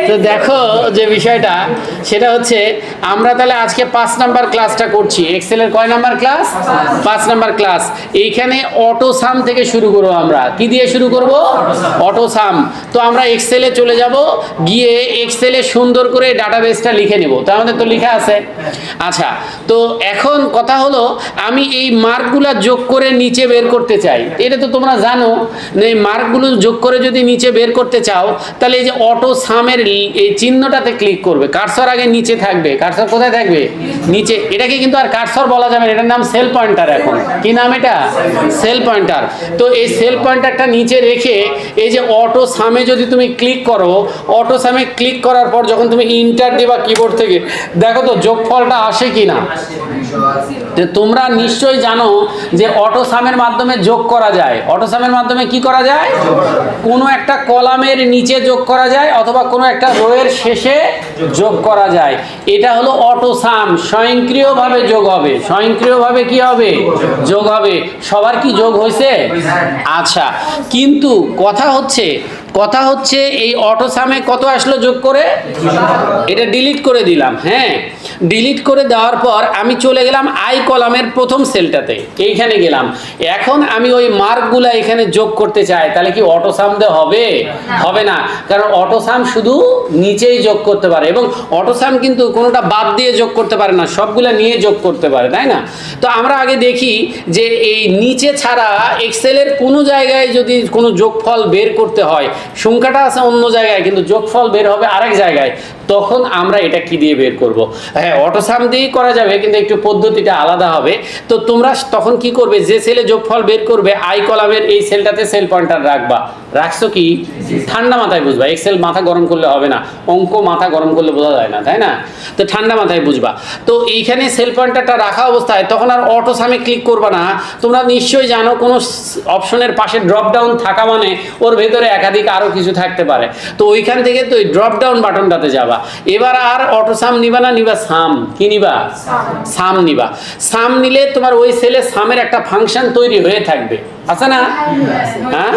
তো দেখো যে বিষয়টা সেটা হচ্ছে আমরা তাহলে আজকে 5 নাম্বার ক্লাসটা করছি। এক্সেলের কয় নাম্বার ক্লাস? 5 number class. এইখানে অটো সাম থেকে শুরু করব। আমরা কি দিয়ে শুরু করব? অটো সাম। তো আমরা এক্সেলে চলে যাব, গিয়ে এক্সেলে সুন্দর করে ডাটাবেসটা লিখে নেব। তো আমাদের তো লেখা আছে। আচ্ছা, তো এখন কথা হলো আমি এই মার্কগুলো যোগ করে নিচে বের করতে চাই। এটা তো তোমরা জানো, এই মার্কগুলো যোগ করে যদি নিচে বের করতে চাও তাহলে এই যে অটো সামের এই চিহ্নটাতে ক্লিক করবে। কার্সর আগে নিচে থাকবে। কার্সর কোথায় থাকবে? নিচে। এটাকে কিন্তু আর কার্সর বলা যাবে না, এটার নাম সেল পয়েন্টার। এখন কি নাম এটা? Cell pointer. তো এই সেল পয়েন্টারটা নিচে রেখে এই যে অটো সামে যদি তুমি ক্লিক করো, অটো সামে ক্লিক করার পর যখন তুমি ইন্টার দিবা কিবোর্ড থেকে, দেখো তো যোগফলটা আসে কিনা। তোমরা নিশ্চয়ই জানো যে অটো সামের মাধ্যমে যোগ করা যায়। অটো সামের মাধ্যমে কি করা যায়? কোনো একটা কলামের নিচে যোগ করা যায় অথবা কোনো একটা রোয়ের শেষে যোগ করা যায়। এটা হলো অটো সাম। স্বয়ংক্রিয়ভাবে যোগ হবে। স্বয়ংক্রিয়ভাবে কি হবে? যোগ হবে। সবার কি যোগ হয়েছে? আচ্ছা, কিন্তু কথা হচ্ছে এই অটো সামে কত আসলো যোগ করে? এটা ডিলিট করে দিলাম। হ্যাঁ, ডিলিট করে দেওয়ার পর আমি চলে গেলাম আই কলামের প্রথম সেলটাতে, এইখানে গেলাম। এখন আমি ওই মার্কগুলো এখানে যোগ করতে চাই, তাহলে কি অটো সাম দিয়ে হবে? হবে না, কারণ অটো সাম শুধু নিচেই যোগ করতে পারে, এবং অটো সাম কিন্তু কোনোটা বাদ দিয়ে যোগ করতে পারে না, সবগুলা নিয়ে যোগ করতে পারে, তাই না? তো আমরা আগে দেখি যে এই নিচে ছাড়া এক্সেলের কোনো জায়গায় যদি কোনো যোগফল বের করতে হয়, সংখ্যাটা আছে অন্য জায়গায় কিন্তু যোগফল বের হবে আরেক জায়গায়, তখন আমরা এটা কি দিয়ে বের করব? হ্যাঁ, অটো সাম দিয়েই করা যাবে, কিন্তু একটু পদ্ধতিটা আলাদা হবে। তো তোমরা তখন কি করবে? যে সেলে যোগফল বের করবে আই কলামের এই সেলটাতে সেল পয়েন্টার রাখবা। রাখছো কি? ঠান্ডা মাথায় বুঝবা। এক্সেল মাথা গরম করলে হবে না, অঙ্ক মাথা গরম করলে বোঝা যায় না, তাই না? তো ঠান্ডা মাথায় বুঝবা। তো এইখানে সেল পয়েন্টারটা রাখা অবস্থায় তখন আর অটো সামে ক্লিক করবা না। তোমরা নিশ্চয়ই জানো কোনো অপশনের পাশে ড্রপ ডাউন থাকা মানে ওর ভেতরে একাধিক আরো কিছু থাকতে পারে। তো ওইখান থেকে তো ওই ড্রপ ডাউন বাটনটাতে যাবা। এবার আর অটো সাম নিবা না, নিবা সাম। কি নিবা? সাম নিবা। সাম নিলে তোমার ওই সেলে সামের একটা ফাংশন তৈরি হয়ে থাকবে, আছে না? হ্যাঁ,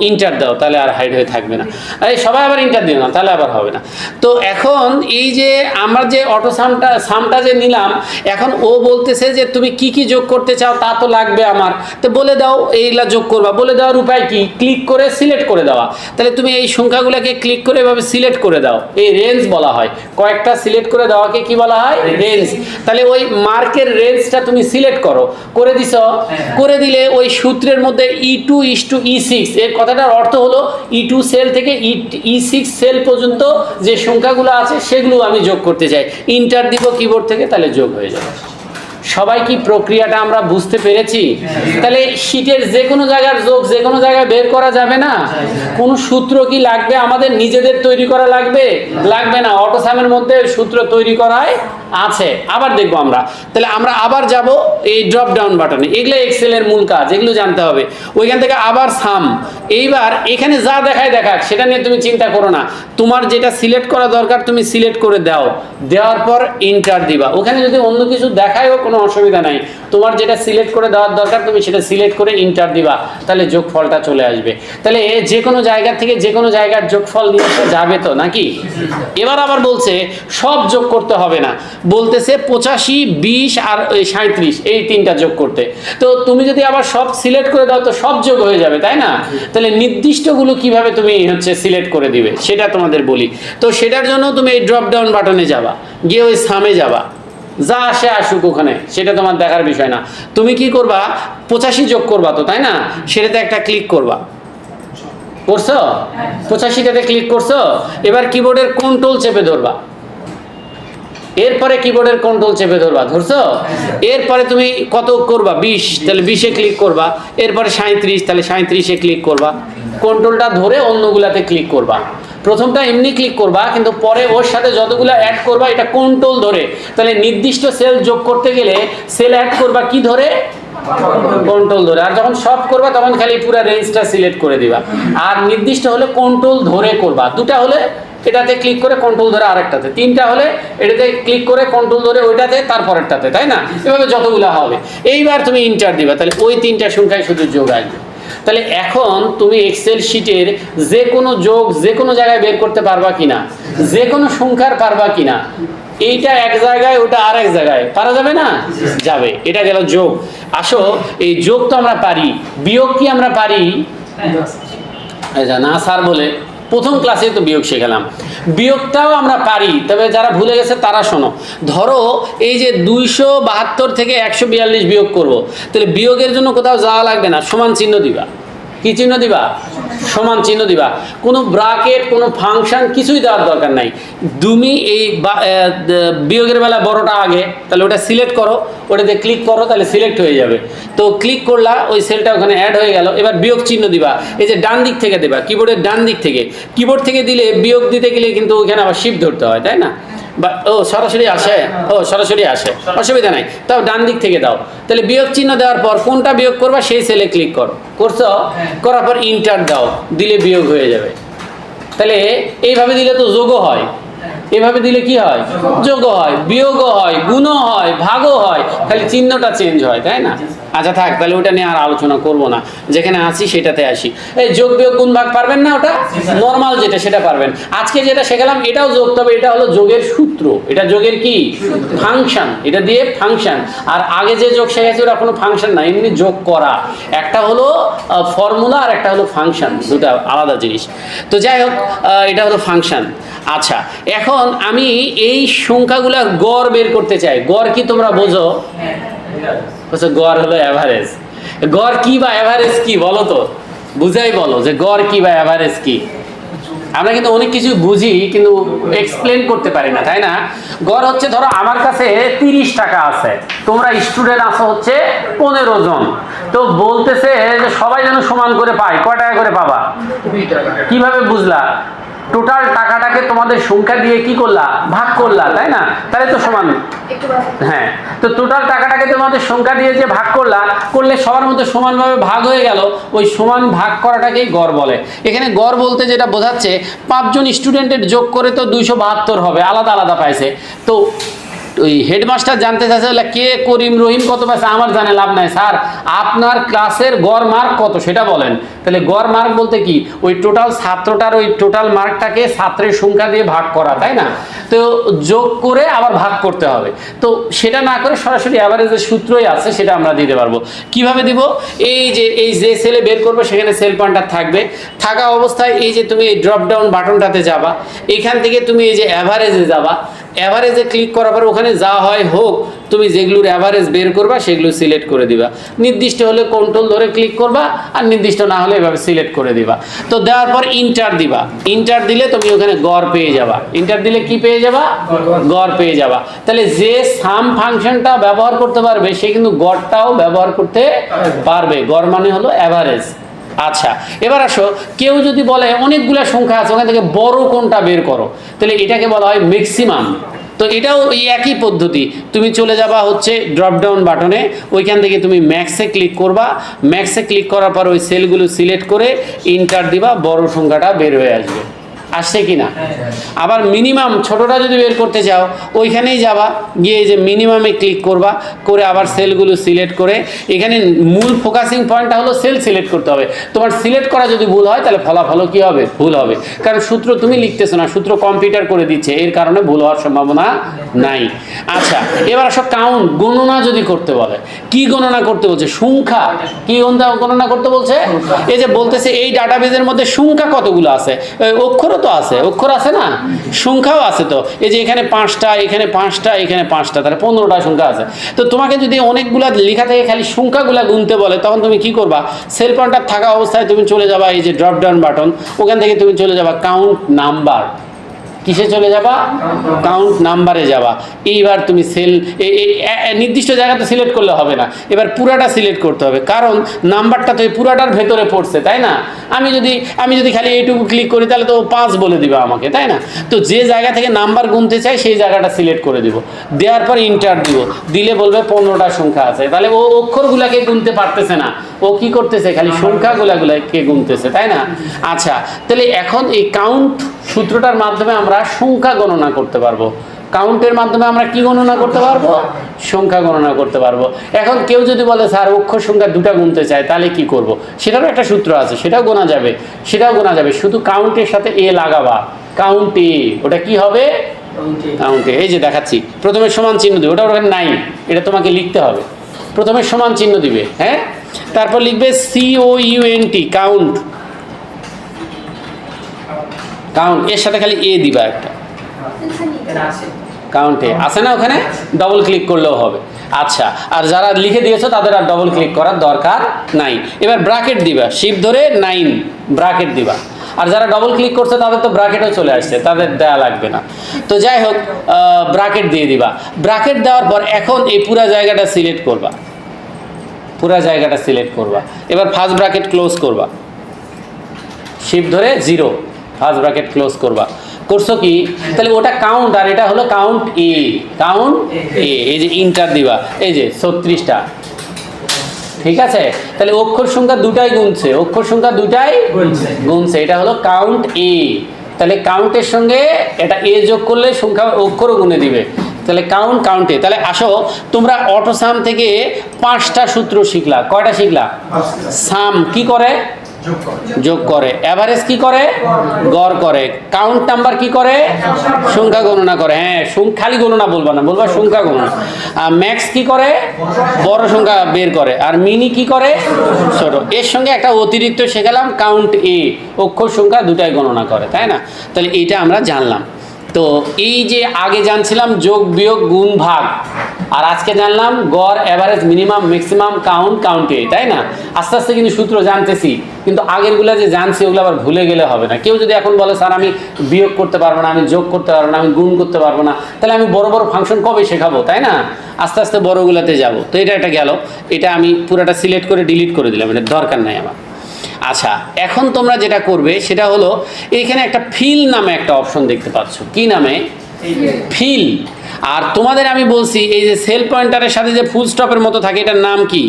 ইন্টার দাও, তাহলে আর হাইড হয়ে থাকবে না। এই সবাই আবার ইন্টার দিও না, তাহলে আবার হবে না। তো এখন এই যে আমরা যে অটো সামটা যে নিলাম, এখন ও বলতেছে যে তুমি কি কি যোগ করতে চাও তা তো লাগবে আমার, তো বলে দাও এইগুলা যোগ করবা। বলে দেওয়ার উপায় কি? ক্লিক করে সিলেক্ট করে দেওয়া। তাহলে তুমি এই সংখ্যাগুলোকে ক্লিক করে এভাবে সিলেক্ট করে দাও। এই রেঞ্জ বলা হয়, কয়েকটা সিলেক্ট করে দেওয়াকে কি বলা হয়? রেঞ্জ। তাহলে ওই মার্কের রেঞ্জটা তুমি সিলেক্ট করো। করে দিছ? করে দিলে ওই সূত্রের মধ্যে E2:E6, এর কথাটার অর্থ হলো E2 সেল থেকে E6 সেল পর্যন্ত যে সংখ্যাগুলো আছে সেগুলো আমি যোগ করতে চাই। ইন্টার দিব কিবোর্ড থেকে, তাহলে যোগ হয়ে যাবে। সবাই কি প্রক্রিয়াটা আমরা বুঝতে পেরেছি? তাহলে শীটের যে কোনো জায়গার যোগ যে কোনো জায়গায় বের করা যাবে না। কোন সূত্র কি লাগবে আমাদের নিজেদের তৈরি করা লাগবে? লাগবে না। অটো সামের মধ্যে সূত্র তৈরি করাই আছে। আবার দেখবো আমরা। তাহলে আমরা আবার যাব এই ড্রপ ডাউন বাটনে। এগুলো এক্সেলের মূল কাজ, এগুলো জানতে হবে। ওইখান থেকে আবার সাম। এইবার এখানে যা দেখাক সেটা নিয়ে তুমি চিন্তা করো না। তোমার যেটা সিলেক্ট করা দরকার তুমি সিলেক্ট করে দাও। দেওয়ার পর ইন্টার দিবা। ওখানে যদি অন্য কিছু দেখায়ও কোনো অসুবিধা নাই। তোমার যেটা সিলেক্ট করে দেওয়ার দরকার তুমি সেটা সিলেক্ট করে ইন্টার দিবা, তাহলে যোগফলটা চলে আসবে। তাহলে যে কোনো জায়গা থেকে যে কোনো জায়গার যোগফল নিয়ে যাবে তো নাকি? এবার আবার বলছে সব যোগ করতে হবে না, বলতেছে 85, 20 আর 37 এই তিনটা যোগ করতে। তো তুমি যদি আবার সব সিলেক্ট করে দাও তো সব যোগ হয়ে যাবে, তাই না? তাহলে নির্দিষ্টগুলো কিভাবে তুমি সিলেক্ট করে দিবে সেটা তোমাদের বলি। তো সেটার জন্য তুমি এই ড্রপ ডাউন বাটনে যাবা, গিয়ে ওই সামে যাবা। যা আসে আসুক ওখানে, সেটা তোমার দেখার বিষয় না। তুমি কি করবা? 85 যোগ করবা তো, তাই না? সেটাতে একটা ক্লিক করবা। করছো? 85টাতে ক্লিক করছো। এবার কিবোর্ডের কন্ট্রোল চেপে ধরবা। এরপরে কিবোর্ডের কন্ট্রোল চেপে ধরবা। ধরছো? এরপরে তুমি কত করবা? 20, তাহলে 20-এ ক্লিক করবা। এরপরে 37, তাহলে 37-এ ক্লিক করবা। কন্ট্রোলটা ধরে অন্যগুলাতে ক্লিক করবা। প্রথমটা এমনি ক্লিক করবা, কিন্তু পরে ওর সাথে যতগুলো অ্যাড করবা এটা কন্ট্রোল ধরে। তাহলে নির্দিষ্ট সেল যোগ করতে গেলে সেল অ্যাড করবা কি ধরে? কন্ট্রোল ধরে। আর যখন সব করবা তখন খালি পুরো রেঞ্জটা সিলেক্ট করে দিবা। আর নির্দিষ্ট হলে কন্ট্রোল ধরে করবা। দুটা হলে এটাতে ক্লিক করে কন্ট্রোল ধরে আরেকটাতে, তিনটা হলে এটাতে ক্লিক করে কন্ট্রোল ধরে ওইটাতে তারপরেরটাতে, তাই না? এভাবে যতগুলো হবে। এইবার তুমি ইন্টার দিবা, তাহলে ওই তিনটা সংখ্যায় শুধু যোগ আসবে। তাহলে এখন তুমি এক্সেল শিটের যে কোনো যোগ যে কোনো জায়গায় বের করতে পারবা কিনা, যে কোনো সংখ্যার পারবা কিনা, এইটা এক জায়গায় ওটা আর এক জায়গায় পারা যাবে না, যাবে। এটা গেল যোগ। আসো এই যোগ তো আমরা পারি, বিয়োগ কি আমরা পারি? না স্যার বলে প্রথম ক্লাসে তো বিয়োগ শেখালাম, বিয়োগটাও আমরা পারি। তবে যারা ভুলে গেছে তারা শোনো, ধরো এই যে 272 থেকে 142 বিয়োগ করব, তাহলে বিয়োগের জন্য কোথাও যাওয়া লাগবে না, সমান চিহ্ন দিবা। কি চিহ্ন দিবা? সমান চিহ্ন দিবা। কোনো ব্রাকেট কোনো ফাংশন কিছুই দেওয়ার দরকার নাই। তুমি এই বিয়োগের বেলা বড়টা আগে, তাহলে ওটা সিলেক্ট করো, ওটাতে ক্লিক করো, তাহলে সিলেক্ট হয়ে যাবে। তো ক্লিক করলা, ওই সেলটা ওখানে অ্যাড হয়ে গেল। এবার বিয়োগ চিহ্ন দিবা, এই যে ডান দিক থেকে দেবা, কিবোর্ডের ডান দিক থেকে। কিবোর্ড থেকে দিলে বিয়োগ দিতে গেলে কিন্তু ওইখানে আবার শিফট ধরতে হয়, তাই না? বা সরাসরি আসে, সরাসরি আসে, অসুবিধা নাই। তাও ডান দিক থেকে দাও। তাহলে বিয়োগ চিহ্ন দেওয়ার পর কোনটা বিয়োগ করবা সেই সেলে ক্লিক করো, করছো, করার পর ইন্টার দাও, দিলে বিয়োগ হয়ে যাবে। তাহলে এইভাবে দিলে তো যোগও হয়, এভাবে দিলে কি হয়? যোগও হয়, বিয়োগও হয়, গুণও হয়, ভাগও হয়, খালি চিহ্নটা চেঞ্জ হয়, তাই না? আচ্ছা থাক, তাহলে ওটা নিয়ে আর আলোচনা করব না, যেখানে আছি সেটাতে আসি। এই যোগ বিয়োগ গুণ ভাগ পারবেন না? ওটা নর্মাল যেটা সেটা পারবেন। আজকে যেটা শেখালাম এটাও যোগ, তবে এটা হলো যোগের সূত্র, এটা যোগের কি ফাংশন, এটা দিয়ে ফাংশন। আর আগে যে যোগ শেখাচ্ছি ওটা কোনো ফাংশন না, এমনি যোগ করা। একটা হলো ফর্মুলা আর একটা হলো ফাংশন, দুটা আলাদা জিনিস। তো যাই হোক, এটা হলো ফাংশন। আচ্ছা, এখন আমি এই সংখ্যাগুলোর গড় বের করতে চাই। গড় কি তোমরা বোঝো? গড় হলো অ্যাভারেজ। গড় কি বা অ্যাভারেজ কি বলো তো, বুঝাই বলো যে গড় কি বা অ্যাভারেজ কি। আমরা কিন্তু অনেক কিছু বুঝি কিন্তু এক্সপ্লেন করতে পারি না, তাই না? গড় হচ্ছে, ধরো আমার কাছে 30 টাকা আছে, তোমরা স্টুডেন্ট আছো হচ্ছে 15 জন, তো বলতেছে যে সবাই যেন সমান করে পায়। কয় টাকা করে পাবা? কিভাবে বুঝলা? টোটাল টাকাটাকে তোমাদের সংখ্যা দিয়ে কি করলা? ভাগ করলা, তাই না? তাহলে তো সমান। হ্যাঁ, তো টোটাল টাকাটাকে তোমাদের সংখ্যা দিয়ে যে ভাগ করলে সবার মধ্যে সমানভাবে ভাগ হয়ে গেল, ওই সমান ভাগ করাটাকেই গড় বলে। এখানে গড় বলতে যেটা বোঝাচ্ছে, 5 জন স্টুডেন্টের যোগ করে তো 272 হবে, আলাদা আলাদা পাইছে। তো ওই হেডমাস্টার জানতে চাইছে কে করিম রহিম কত পাইছে, আমার জানে লাভ নাই স্যার, আপনার ক্লাসের গড় মার্ক কত সেটা বলেন। তাহলে গড় মার্ক বলতে কি? ওই টোটাল ছাত্রটার ওই টোটাল মার্কটাকে ছাত্রের সংখ্যা দিয়ে ভাগ করা, তাই না? তো যোগ করে আবার ভাগ করতে হবে। তো সেটা না করে সরাসরি অ্যাভারেজের সূত্রই আছে, সেটা আমরা দিতে পারবো। কিভাবে দিব? এই যে সেলে বের করবে সেখানে সেল পয়েন্টার থাকবে, থাকা অবস্থায় এই যে তুমি এই ড্রপ ডাউন বাটনটাতে যাবা, এখান থেকে তুমি এই যে অ্যাভারেজে যাবা, অ্যাভারেজে ক্লিক করার পর ওখানে যা হয় হোক, তুমি যেগুলোর অ্যাভারেজ বের করবা সেগুলো সিলেক্ট করে দিবা। নির্দিষ্ট হলে কন্ট্রোল ধরে ক্লিক করবা, আর নির্দিষ্ট না হলে এভাবে সিলেক্ট করে দিবা। তো দেওয়ার পর ইন্টার দিবা, ইন্টার দিলে তুমি ওখানে গড় পেয়ে যাবা। ইন্টার দিলে কি পেয়ে যাবা? গড় পেয়ে যাবা। তাহলে যে সাম ফাংশনটা ব্যবহার করতে পারবে সে কিন্তু গড়টাও ব্যবহার করতে পারবে। গড় মানে হলো অ্যাভারেজ। আচ্ছা, এবার আসো, কেউ যদি বলে অনেকগুলো সংখ্যা আছে, ওখান থেকে বড় কোনটা বের করো, তাহলে এটাকে বলা হয় ম্যাক্সিমাম। তো এটাও এই একই পদ্ধতি, তুমি চলে যাবা হচ্ছে ড্রপ ডাউন বাটনে, ওইখান থেকে তুমি ম্যাক্সে ক্লিক করবা, ম্যাক্সে ক্লিক করার পর ওই সেলগুলো সিলেক্ট করে ইন্টার দিবা, বড় সংখ্যাটা বের হয়ে আসবে। আসছে কি না? আবার মিনিমাম ছোটটা যদি বের করতে চাও ওইখানেই যাবা, গিয়ে যে মিনিমামে ক্লিক করবা, করে আবার সেলগুলো সিলেক্ট করে, এখানে মূল ফোকাসিং পয়েন্টটা হলো সেল সিলেক্ট করতে হবে। তোমার সিলেক্ট করা যদি ভুল হয় তাহলে ফলাফলও কি হবে? ভুল হবে, কারণ সূত্র তুমি লিখতেছো না, সূত্র কম্পিউটার করে দিচ্ছে, এর কারণে ভুল হওয়ার সম্ভাবনা নাই। আচ্ছা, এবার আসো কাউন্ট, গণনা যদি করতে বলে, কি গণনা করতে বলছে? সংখ্যা। কি গণনা করতে বলছে? এই যে বলতেছে এই ডাটাবেজের মধ্যে সংখ্যা কতগুলো আছে, অক্ষরও তো আছে, অক্ষর আছে না, সংখ্যাও আছে। তো এই যে এখানে 5টা, এখানে 5টা, এখানে 5টা, তাহলে 15টা সংখ্যা আছে। তো তোমাকে যদি অনেকগুলা লেখা থেকে খালি সংখ্যাগুলা গুনতে বলে, তখন তুমি কি করবা? সেল পয়েন্টার থাকা অবস্থায় তুমি চলে যাবা এই যে ড্রপ ডাউন বাটন, ওখান থেকে তুমি চলে যাবা কাউন্ট নাম্বার। কিসে চলে যাবা? কাউন্ট নাম্বারে যাবা। এইবার তুমি সেল নির্দিষ্ট জায়গাতে সিলেক্ট করলে হবে না, এবার পুরাটা সিলেক্ট করতে হবে, কারণ নাম্বারটা তো এই পুরাটার ভেতরে পড়ছে, তাই না? আমি যদি খালি এইটুকু ক্লিক করি তাহলে তো 5 বলে দিবে আমাকে, তাই না? তো যে জায়গা থেকে নাম্বার গুনতে চাই সেই জায়গাটা সিলেক্ট করে দিব, দেওয়ার পর ইন্টার দিব, দিলে বলবে 15টা সংখ্যা আছে। তাহলে ও অক্ষরগুলাকে গুনতে পারতেছে না, ও কি করতেছে? খালি সংখ্যাগুলাকে গুনতেছে, তাই না? আচ্ছা, তাহলে এখন এই কাউন্ট সূত্রটার মাধ্যমে আমরা সংখ্যা গণনা করতে পারবো। কাউন্টের মাধ্যমে আমরা কি গণনা করতে পারবো? সংখ্যা গণনা করতে পারবো। এখন কেউ যদি বলে স্যার অক্ষর সংখ্যা দুটা গুনতে চায় তাহলে কি করব? সেটারও একটা সূত্র আছে, সেটাও গোনা যাবে, শুধু কাউন্টের সাথে এ লাগাবা, কাউন্টে, ওটা কি হবে? কাউন্টে। এই যে দেখাচ্ছি, প্রথমে সমান চিহ্ন দিবে, ওটা ওখানে নাই, এটা তোমাকে লিখতে হবে। প্রথমে সমান চিহ্ন দিবে, হ্যাঁ, তারপর লিখবে COUNT, কাউন্ট, কাউন্ট, এর সাথে খালি এ দিবা একটা, কাউন্টে আছে না ওখানে, ডবল ক্লিক করলেও হবে। আচ্ছা, আর যারা লিখে দিয়েছো তাদের আর ডবল ক্লিক করার দরকার নাই। এবার ব্র্যাকেট দিবা, শিফট ধরে 9 ব্র্যাকেট দিবা। আর যারা ডবল ক্লিক করছে তাদের তো ব্র্যাকেটও চলে আসছে, তাদের দেওয়া লাগবে না। তো যাই হোক, ব্র্যাকেট দিয়ে দিবা। ব্র্যাকেট দেওয়ার পর এখন এই পুরা জায়গাটা সিলেক্ট করবা, এবার ফার্স্ট ব্র্যাকেট ক্লোজ করবা, শিফট ধরে 0, ফার্স্ট ব্র্যাকেট ক্লোজ করবা। করছো কি? তাহলে ওটা কাউন্ট আর এটা হলো কাউন্ট এ, এই যে ইন্টার দিবা, এই যে 36টা, ঠিক আছে? তাহলে অক্ষর সংখ্যা দুটাই গুনছে, এটা হলো কাউন্ট এ। তাহলে কাউন্টের সঙ্গে এটা এ যোগ করলে সংখ্যা অক্ষরও গুনে দিবে, তাহলে কাউন্টে। তাহলে আসো, তোমরা অটোসাম থেকে 5টা সূত্র শিখলা। কয়টা শিখলা? সাম কি করে? যোগ করে। এভারেজ কি করে? গড় করে। কাউন্ট নাম্বার কি করে? সংখ্যা গণনা করে। হ্যাঁ, খালি গণনা বলবা না, বলবা সংখ্যা গণনা। আর ম্যাক্স কি করে? বড় সংখ্যা বের করে। আর মিনি কি করে? ছোট। এর সঙ্গে একটা অতিরিক্ত শেখালাম, কাউন্ট এ, অক্ষর সংখ্যা দুটাই গণনা করে, তাই না? তাহলে এইটা আমরা জানলাম। তো এই যে আগে জানছিলাম যোগ বিয়োগ গুণ ভাগ, আর আজকে জানলাম গড়, এভারেজ, মিনিমাম, ম্যাক্সিমাম, কাউন্টে, তাই না? আস্তে আস্তে কিন্তু সূত্র জানতেছি, কিন্তু আগেরগুলো যে জানছি ওগুলো আবার ভুলে গেলে হবে না। কেউ যদি এখন বলে স্যার আমি বিয়োগ করতে পারবো না, আমি যোগ করতে পারবো না, আমি গুণ করতে পারবো না, তাহলে আমি বড় বড় ফাংশন কবে শেখাবো, তাই না? আস্তে আস্তে বড়গুলোতে যাব। তো এটা একটা গেল, এটা আমি পুরোটা সিলেক্ট করে ডিলিট করে দিলাম, এটা দরকার নাই আমার। আচ্ছা, এখন তোমরা যেটা করবে সেটা হলো, এইখানে একটা ফিল নামে একটা অপশন দেখতে পাচ্ছ। কি নামে? ফিল। আর তোমাদের আমি বলছি, এই যে সেল পয়েন্টারের সাথে যে ফুল স্টপের মতো থাকে, এটার নাম কি?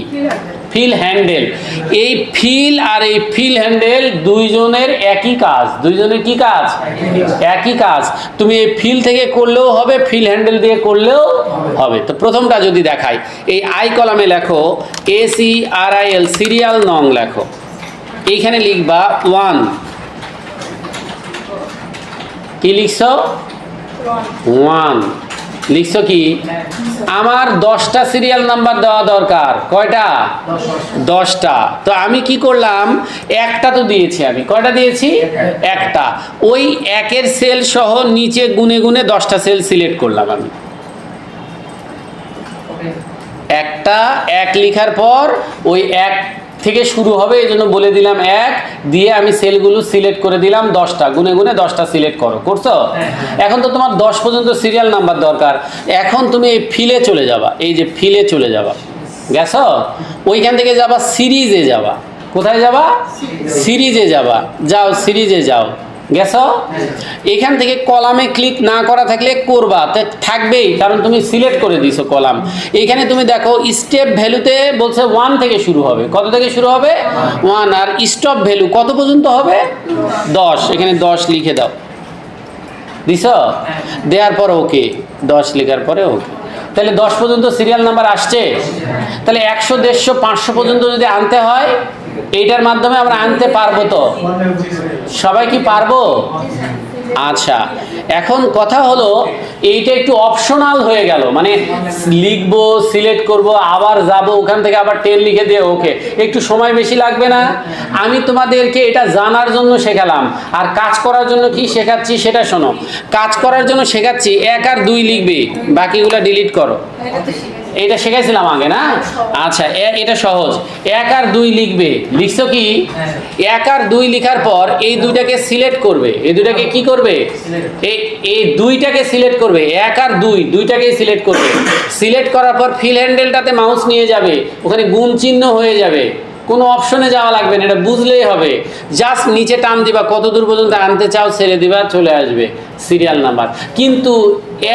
Fill handle. এই ফিল আর এই ফিল হ্যান্ডেল দুইজনের একই কাজ। দুইজনের কি কাজ? একই কাজ। তুমি এই ফিল থেকে করলেও হবে, ফিল হ্যান্ডেল দিয়ে করলেও হবে। তো প্রথমটা যদি দেখাই, এই আই কলামে লেখো SERIAL, সিরিয়াল নং লেখো। এইখানে লিখবা 1। কি লিখছো? 1 লিখছো। কি? আমার 10টা সিরিয়াল নাম্বার দেওয়া দরকার। কয়টা? 10টা। তো আমি কি করলাম, একটা তো দিয়েছি আমি। কয়টা দিয়েছি? একটা। ওই একের সেল সহ নিচে গুনে গুনে 10টা সেল সিলেক্ট করলাম আমি। একটা, এক লিখার পর ওই এক থেকে শুরু হবে, এই জন্য বলে দিলাম 1 দিয়ে আমি সেলগুলো সিলেক্ট করে দিলাম 10টা, গুনে গুনে 10টা সিলেক্ট করছো। এখন তো তোমার 10 পর্যন্ত সিরিয়াল নাম্বার দরকার। এখন তুমি এই ফিলে চলে যাবা, এই যে ফিলে চলে যাবা, গেছো? ওইখান থেকে যাবা সিরিজে যাবা। কোথায় যাবা? সিরিজে যাবা। যাও, সিরিজে যাও, গেছো? এখান থেকে কলামে ক্লিক না করা থাকলে করবা, থাকবেই, কারণ তুমি সিলেক্ট করে দিছো কলাম। এখানে তুমি দেখো স্টেপ ভ্যালুতে বলছে 1 থেকে শুরু হবে। কত থেকে শুরু হবে? 1। আর স্টপ ভ্যালু কত পর্যন্ত হবে? 10। এখানে 10 লিখে দাও। দিছো? দেওয়ার পর ওকে, 10 লেখার পরে ওকে। তাহলে 10 পর্যন্ত সিরিয়াল নাম্বার আসছে। তাহলে 100, 150, 500 পর্যন্ত যদি আনতে হয়, এইটার মাধ্যমে আমরা আনতে পারবো তো? সবাই কি পারবো? আচ্ছা, এখন কথা হলো, এইটা একটু অপশনাল হয়ে গেল, মানে লিখবো, সিলেক্ট করব, আবার যাব, ওখান থেকে আবার 10 লিখে দিয়ে ওকে, একটু সময় বেশি লাগবে না? আমি তোমাদেরকে এটা জানার জন্য শেখালাম। আর কাজ করার জন্য কি শেখাচ্ছি সেটা শোনো। কাজ করার জন্য শেখাচ্ছি 1 আর 2 লিখবে, বাকিগুলো ডিলিট করো। এটা শেখাইছিলাম আগে না? আচ্ছা, এটা সহজ। 1 আর 2 লিখবে। লিখছো কি? 1 আর 2 লিখার পর এই দুইটাকে সিলেক্ট করবে। এই দুইটাকে কি করবে? এই দুইটাকে সিলেক্ট করবে। 1 আর 2 দুইটাকেই সিলেক্ট করবে। সিলেক্ট করার পর ফিল হ্যান্ডেলটাতে মাউস নিয়ে যাবে, ওখানে গুণ চিহ্ন হয়ে যাবে। কোনো অপশনে যাওয়া লাগবে না, এটা বুঝলেই হবে। জাস্ট নিচে টান দিবা, কত দূর পর্যন্ত আনতে চাও ছেড়ে দিবা, চলে আসবে সিরিয়াল নাম্বার। কিন্তু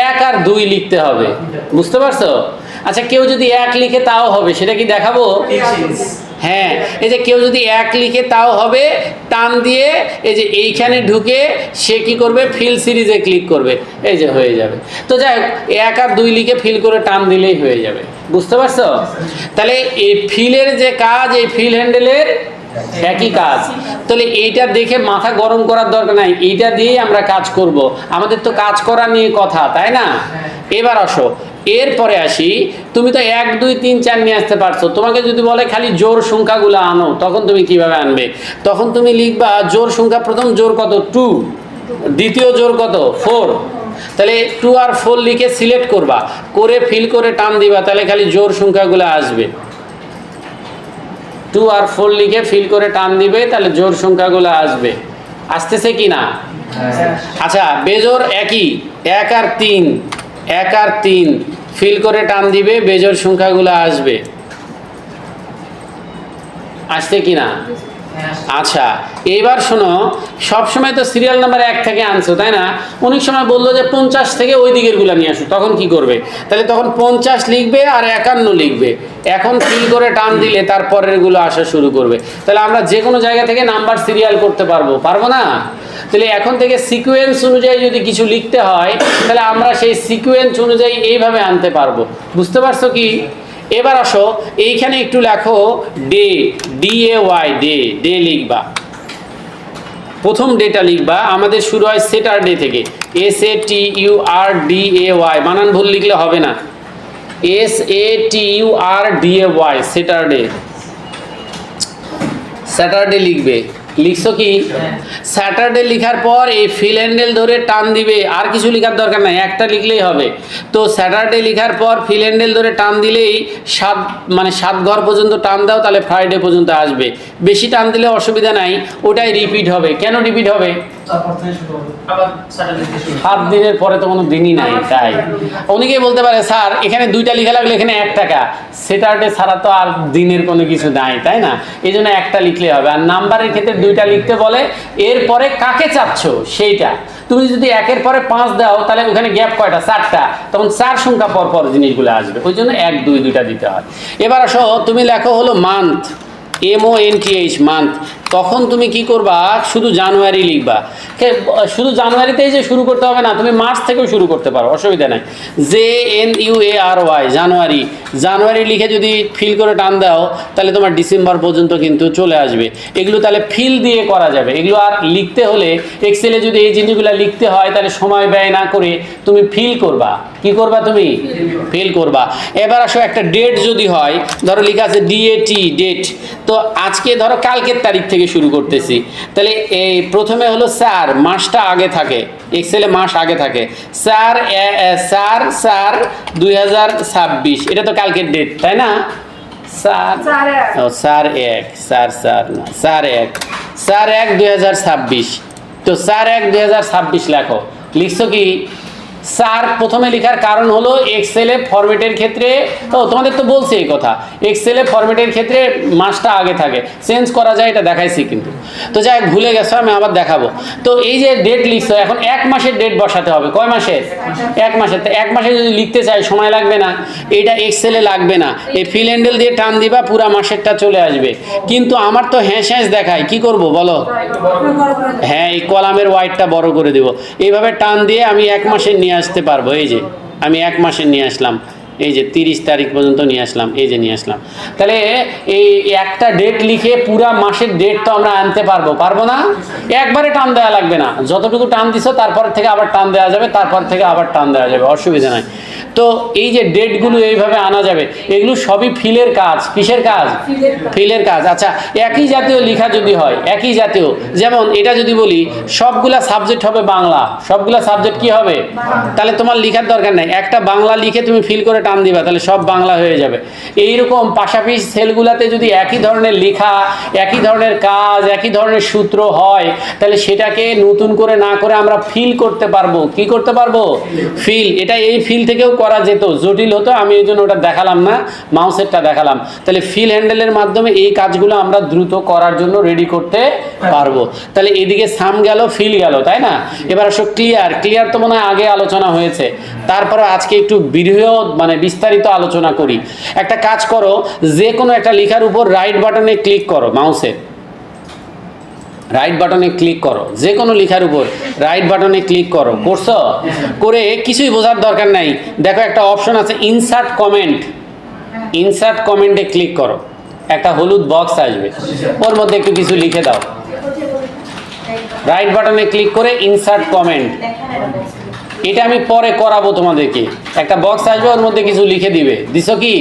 1 আর 2 লিখতে হবে, বুঝতে পারছো? আচ্ছা, কেউ যদি 1 লিখে তাও হবে, সেটা কি দেখাবো? হ্যাঁ, এই যে কেউ যদি 1 লিখে তাও হবে, টান দিয়ে এই যে এইখানে ঢুকে সে কি করবে, ফিল সিরিজে ক্লিক করবে, এই যে হয়ে যাবে। তো যাই হোক, 1 আর 2 লিখে ফিল করে টান দিলেই হয়ে যাবে। বুঝতে পারছো? তাহলে এই ফিলের যে কাজ, এই ফিল হ্যান্ডেলের একই কাজ। তাহলে এইটা দেখে মাথা গরম করার দরকার নাই, এইটা দিয়েই আমরা কাজ করব। আমাদের তো কাজ করা নিয়ে কথা, তাই না? এবার আসো, এরপরে আসি, তুমি তো 1 2 3 4 নিয়ে আসতে পারছো। তোমাকে যদি বলে খালি জোর সংখ্যাগুলো আনো, তখন তুমি কিভাবে আনবে? তখন তুমি লিখবা জোর সংখ্যা, প্রথম জোর কত 2, দ্বিতীয় জোর কত 4। তাহলে 2 আর 4 লিখে সিলেক্ট করবা, করে ফিল করে টান দিবা, তাহলে খালি জোর সংখ্যাগুলো আসবে। 2 আর 4 লিখে ফিল করে টান দিবে, তাহলে জোর সংখ্যাগুলো আসবে। আসতেছে কি না? আচ্ছা, বেজোর একই, 1 আর 3, 1 আর 3 ফিল করে টান দিবে, বেজোর সংখ্যাগুলো আসবে। আসছে কি না? আচ্ছা, এইবার শোনো, সবসময় তো সিরিয়াল নাম্বার 1 থেকে আনছো, তাই না? অনেক সময় বললো যে 50 থেকে ওই দিকের গুলা নিয়ে আসো, তখন কি করবে? তাহলে তখন 50 লিখবে আর 51 লিখবে। এখন ফিল করে টান দিলে তারপরের গুলো আসা শুরু করবে। তাহলে আমরা যে কোনো জায়গা থেকে নাম্বার সিরিয়াল করতে পারবো, পারবো না? তাহলে এখন থেকে সিকোয়েন্স অনুযায়ী যদি কিছু লিখতে হয়, তাহলে আমরা সেই সিকোয়েন্স অনুযায়ী এইভাবে আনতে পারবো। বুঝতে পারছো কি? এবার আসো, এইখানে একটু লেখো ডে, DAY, ডে, ডে লিখবা। প্রথম ডেটা লিখবা, আমাদের শুরু হয় স্যাটারডে থেকে, SATURDAY, বানান ভুল লিখলে হবে না, SATURDAY, স্যাটারডে। স্যাটারডে লিখবে, লিখছো কি? স্যাটারডে লিখার পর এই ফিল হ্যান্ডেল ধরে টান দিবে, আর কিছু লেখার দরকার নাই, একটা লিখলেই হবে। তো স্যাটারডে লিখার পর ফিল হ্যান্ডেল ধরে টান দিলেই 7 ঘর পর্যন্ত টান দাও, তাহলে ফ্রাইডে পর্যন্ত আসবে। বেশি টান দিলে অসুবিধা নাই, ওটাই রিপিট হবে। কেন রিপিট হবে? 7 দিনের পরে তো কোনো দিনই নাই, তাই। অনেকেই বলতে পারে স্যার এখানে 2টা লিখে লাগলে এখানে 1 টাকা, স্যাটারডে ছাড়া তো আর দিনের কোনো কিছু নাই, তাই না? এই জন্য একটা লিখলে হবে। আর নাম্বারের ক্ষেত্রে 2টা লিখতে বলে, এরপরে কাকে চাচ্ছ সেইটা। তুমি যদি 1-এর পরে 5 দাও, তাহলে ওখানে গ্যাপ কয়টা? 4টা, তখন 4 সংখ্যা পর পর জিনিসগুলো আসবে, ওই জন্য 1 2 2টা দিতে হয়। এবার আসো, তুমি লেখো হলো মান্থ, MONTH, মান্থ। তখন তুমি কি করবা? শুধু জানুয়ারি লিখবা। শুধু জানুয়ারিতেই যে শুরু করতে হবে না, তুমি মার্চ থেকেও শুরু করতে পারো, অসুবিধা নাই। JANUARY, জানুয়ারি। জানুয়ারি লিখে যদি ফিল করে টান দাও, তাহলে তোমার ডিসেম্বর পর্যন্ত কিন্তু চলে আসবে। এগুলো তাহলে ফিল দিয়ে করা যাবে। এগুলো আর লিখতে হলে, এক্সেলে যদি এই জিনিসগুলো লিখতে হয়, তাহলে সময় ব্যয় না করে তুমি ফিল করবা। কি করবা? তুমি ফিল করবা। এবার আসো, একটা ডেট যদি হয়, ধরো লেখা আছে DAT, ডেট। তো আজকে ধরো কালকের তারিখ থেকে শুরু করতেছি, তাহলে এই প্রথমে হলো স্যার, মাসটা আগে থাকে, এক্সেলে মাস আগে থাকে। স্যার 2026, এটা তো কালকের ডেট, তাই না? স্যার 2026। তো স্যার 2026 লেখো। লিখছো কি? স্যার প্রথমে লেখার কারণ হলো এক্সেলে ফরম্যাটের ক্ষেত্রে, তোমাদের তো বলছি এই কথা, এক্সেলে ফরম্যাটের ক্ষেত্রে মাসটা আগে থাকে, চেঞ্জ করা যায়, এটা দেখাইছি কিন্তু। তো যাই ভুলে গেছো, আমি আবার দেখাবো। তো এই যে ডেট লিখছো, এখন 1 মাসের ডেট বসাতে হবে। কয় মাসের? 1 মাসের। তো 1 মাসে যদি লিখতে চাই, সময় লাগবে না? এটা এক্সেলে লাগবে না, এই ফিল হ্যান্ডেল দিয়ে টান দিবা, পুরা মাসেরটা চলে আসবে। কিন্তু আমার তো হ্যাঁ দেখায়, কি করব বলো? হ্যাঁ, এই কলামের ওয়াইডটা বড় করে দেব। এইভাবে টান দিয়ে আমি 1 মাসের নিয়ে আসতে পারবো। এই যে আমি 1 মাসের নিয়ে আসলাম, এই যে 30 তারিখ পর্যন্ত নিয়ে আসলাম, এই যে নিয়ে আসলাম। তাহলে এই একটা ডেট লিখে পুরা মাসের ডেট তো আমরা আনতে পারবো না? একবারে টান দেওয়া লাগবে না, যতটুকু টান দিছো তারপর থেকে আবার টান দেওয়া যাবে, তারপর থেকে আবার টান দেওয়া যাবে, অসুবিধা নাই। তো এই যে ডেটগুলো এইভাবে আনা যাবে, এগুলো সবই ফিলের কাজ। কিসের কাজ? ফিলের কাজ। আচ্ছা, একই জাতীয় লেখা যদি হয়, একই জাতীয়, যেমন এটা যদি বলি সবগুলা সাবজেক্ট হবে বাংলা, সবগুলা সাবজেক্ট কি হবে? তাহলে তোমার লেখার দরকার নাই, একটা বাংলা লিখে তুমি ফিল করে টান দিবা, তাহলে সব বাংলা হয়ে যাবে। এইরকম পাশাপাশি সেলগুলাতে যদি একই ধরনের লেখা, একই ধরনের কাজ, একই ধরনের সূত্র হয়, তাহলে সেটাকে নতুন করে না করে আমরা ফিল করতে পারবো। কি করতে পারবো? ফিল। এটা এই ফিল থেকেও করা যেত, জটিল হতো, আমি এই জন্য ওটা দেখালাম না, মাউসেরটা দেখালাম। তাহলে ফিল হ্যান্ডেলের মাধ্যমে এই কাজগুলো আমরা দ্রুত করার জন্য রেডি করতে পারবো। তাহলে এদিকে সাম গেল, ফিল গেল, তাই না? এবার আসো ক্লিয়ার। ক্লিয়ার তো মনে হয় আগে আলোচনা হয়েছে, তারপরে আজকে একটু বৃহৎ মানে বিস্তারিত আলোচনা করি। একটা কাজ করো, যে কোনো একটা লেখার উপর রাইট বাটনে ক্লিক করো, মাউসের রাইট বাটনে ক্লিক করো, যে কোনো লেখার উপর রাইট বাটনে ক্লিক করো। করছো? করে কিছুই বোঝার দরকার নাই, দেখো একটা অপশন আছে ইনসার্ট কমেন্ট। ইনসার্ট কমেন্টে ক্লিক করো, একটা হলুদ বক্স আসবে, ওর মধ্যে একটু কিছু লিখে দাও। রাইট বাটনে ক্লিক করে ইনসার্ট কমেন্ট, এটা আমি পরে করাবো তোমাদেরকে। একটা বক্স আসবে, ওর মধ্যে কিছু লিখে দিবে। দিছো কি?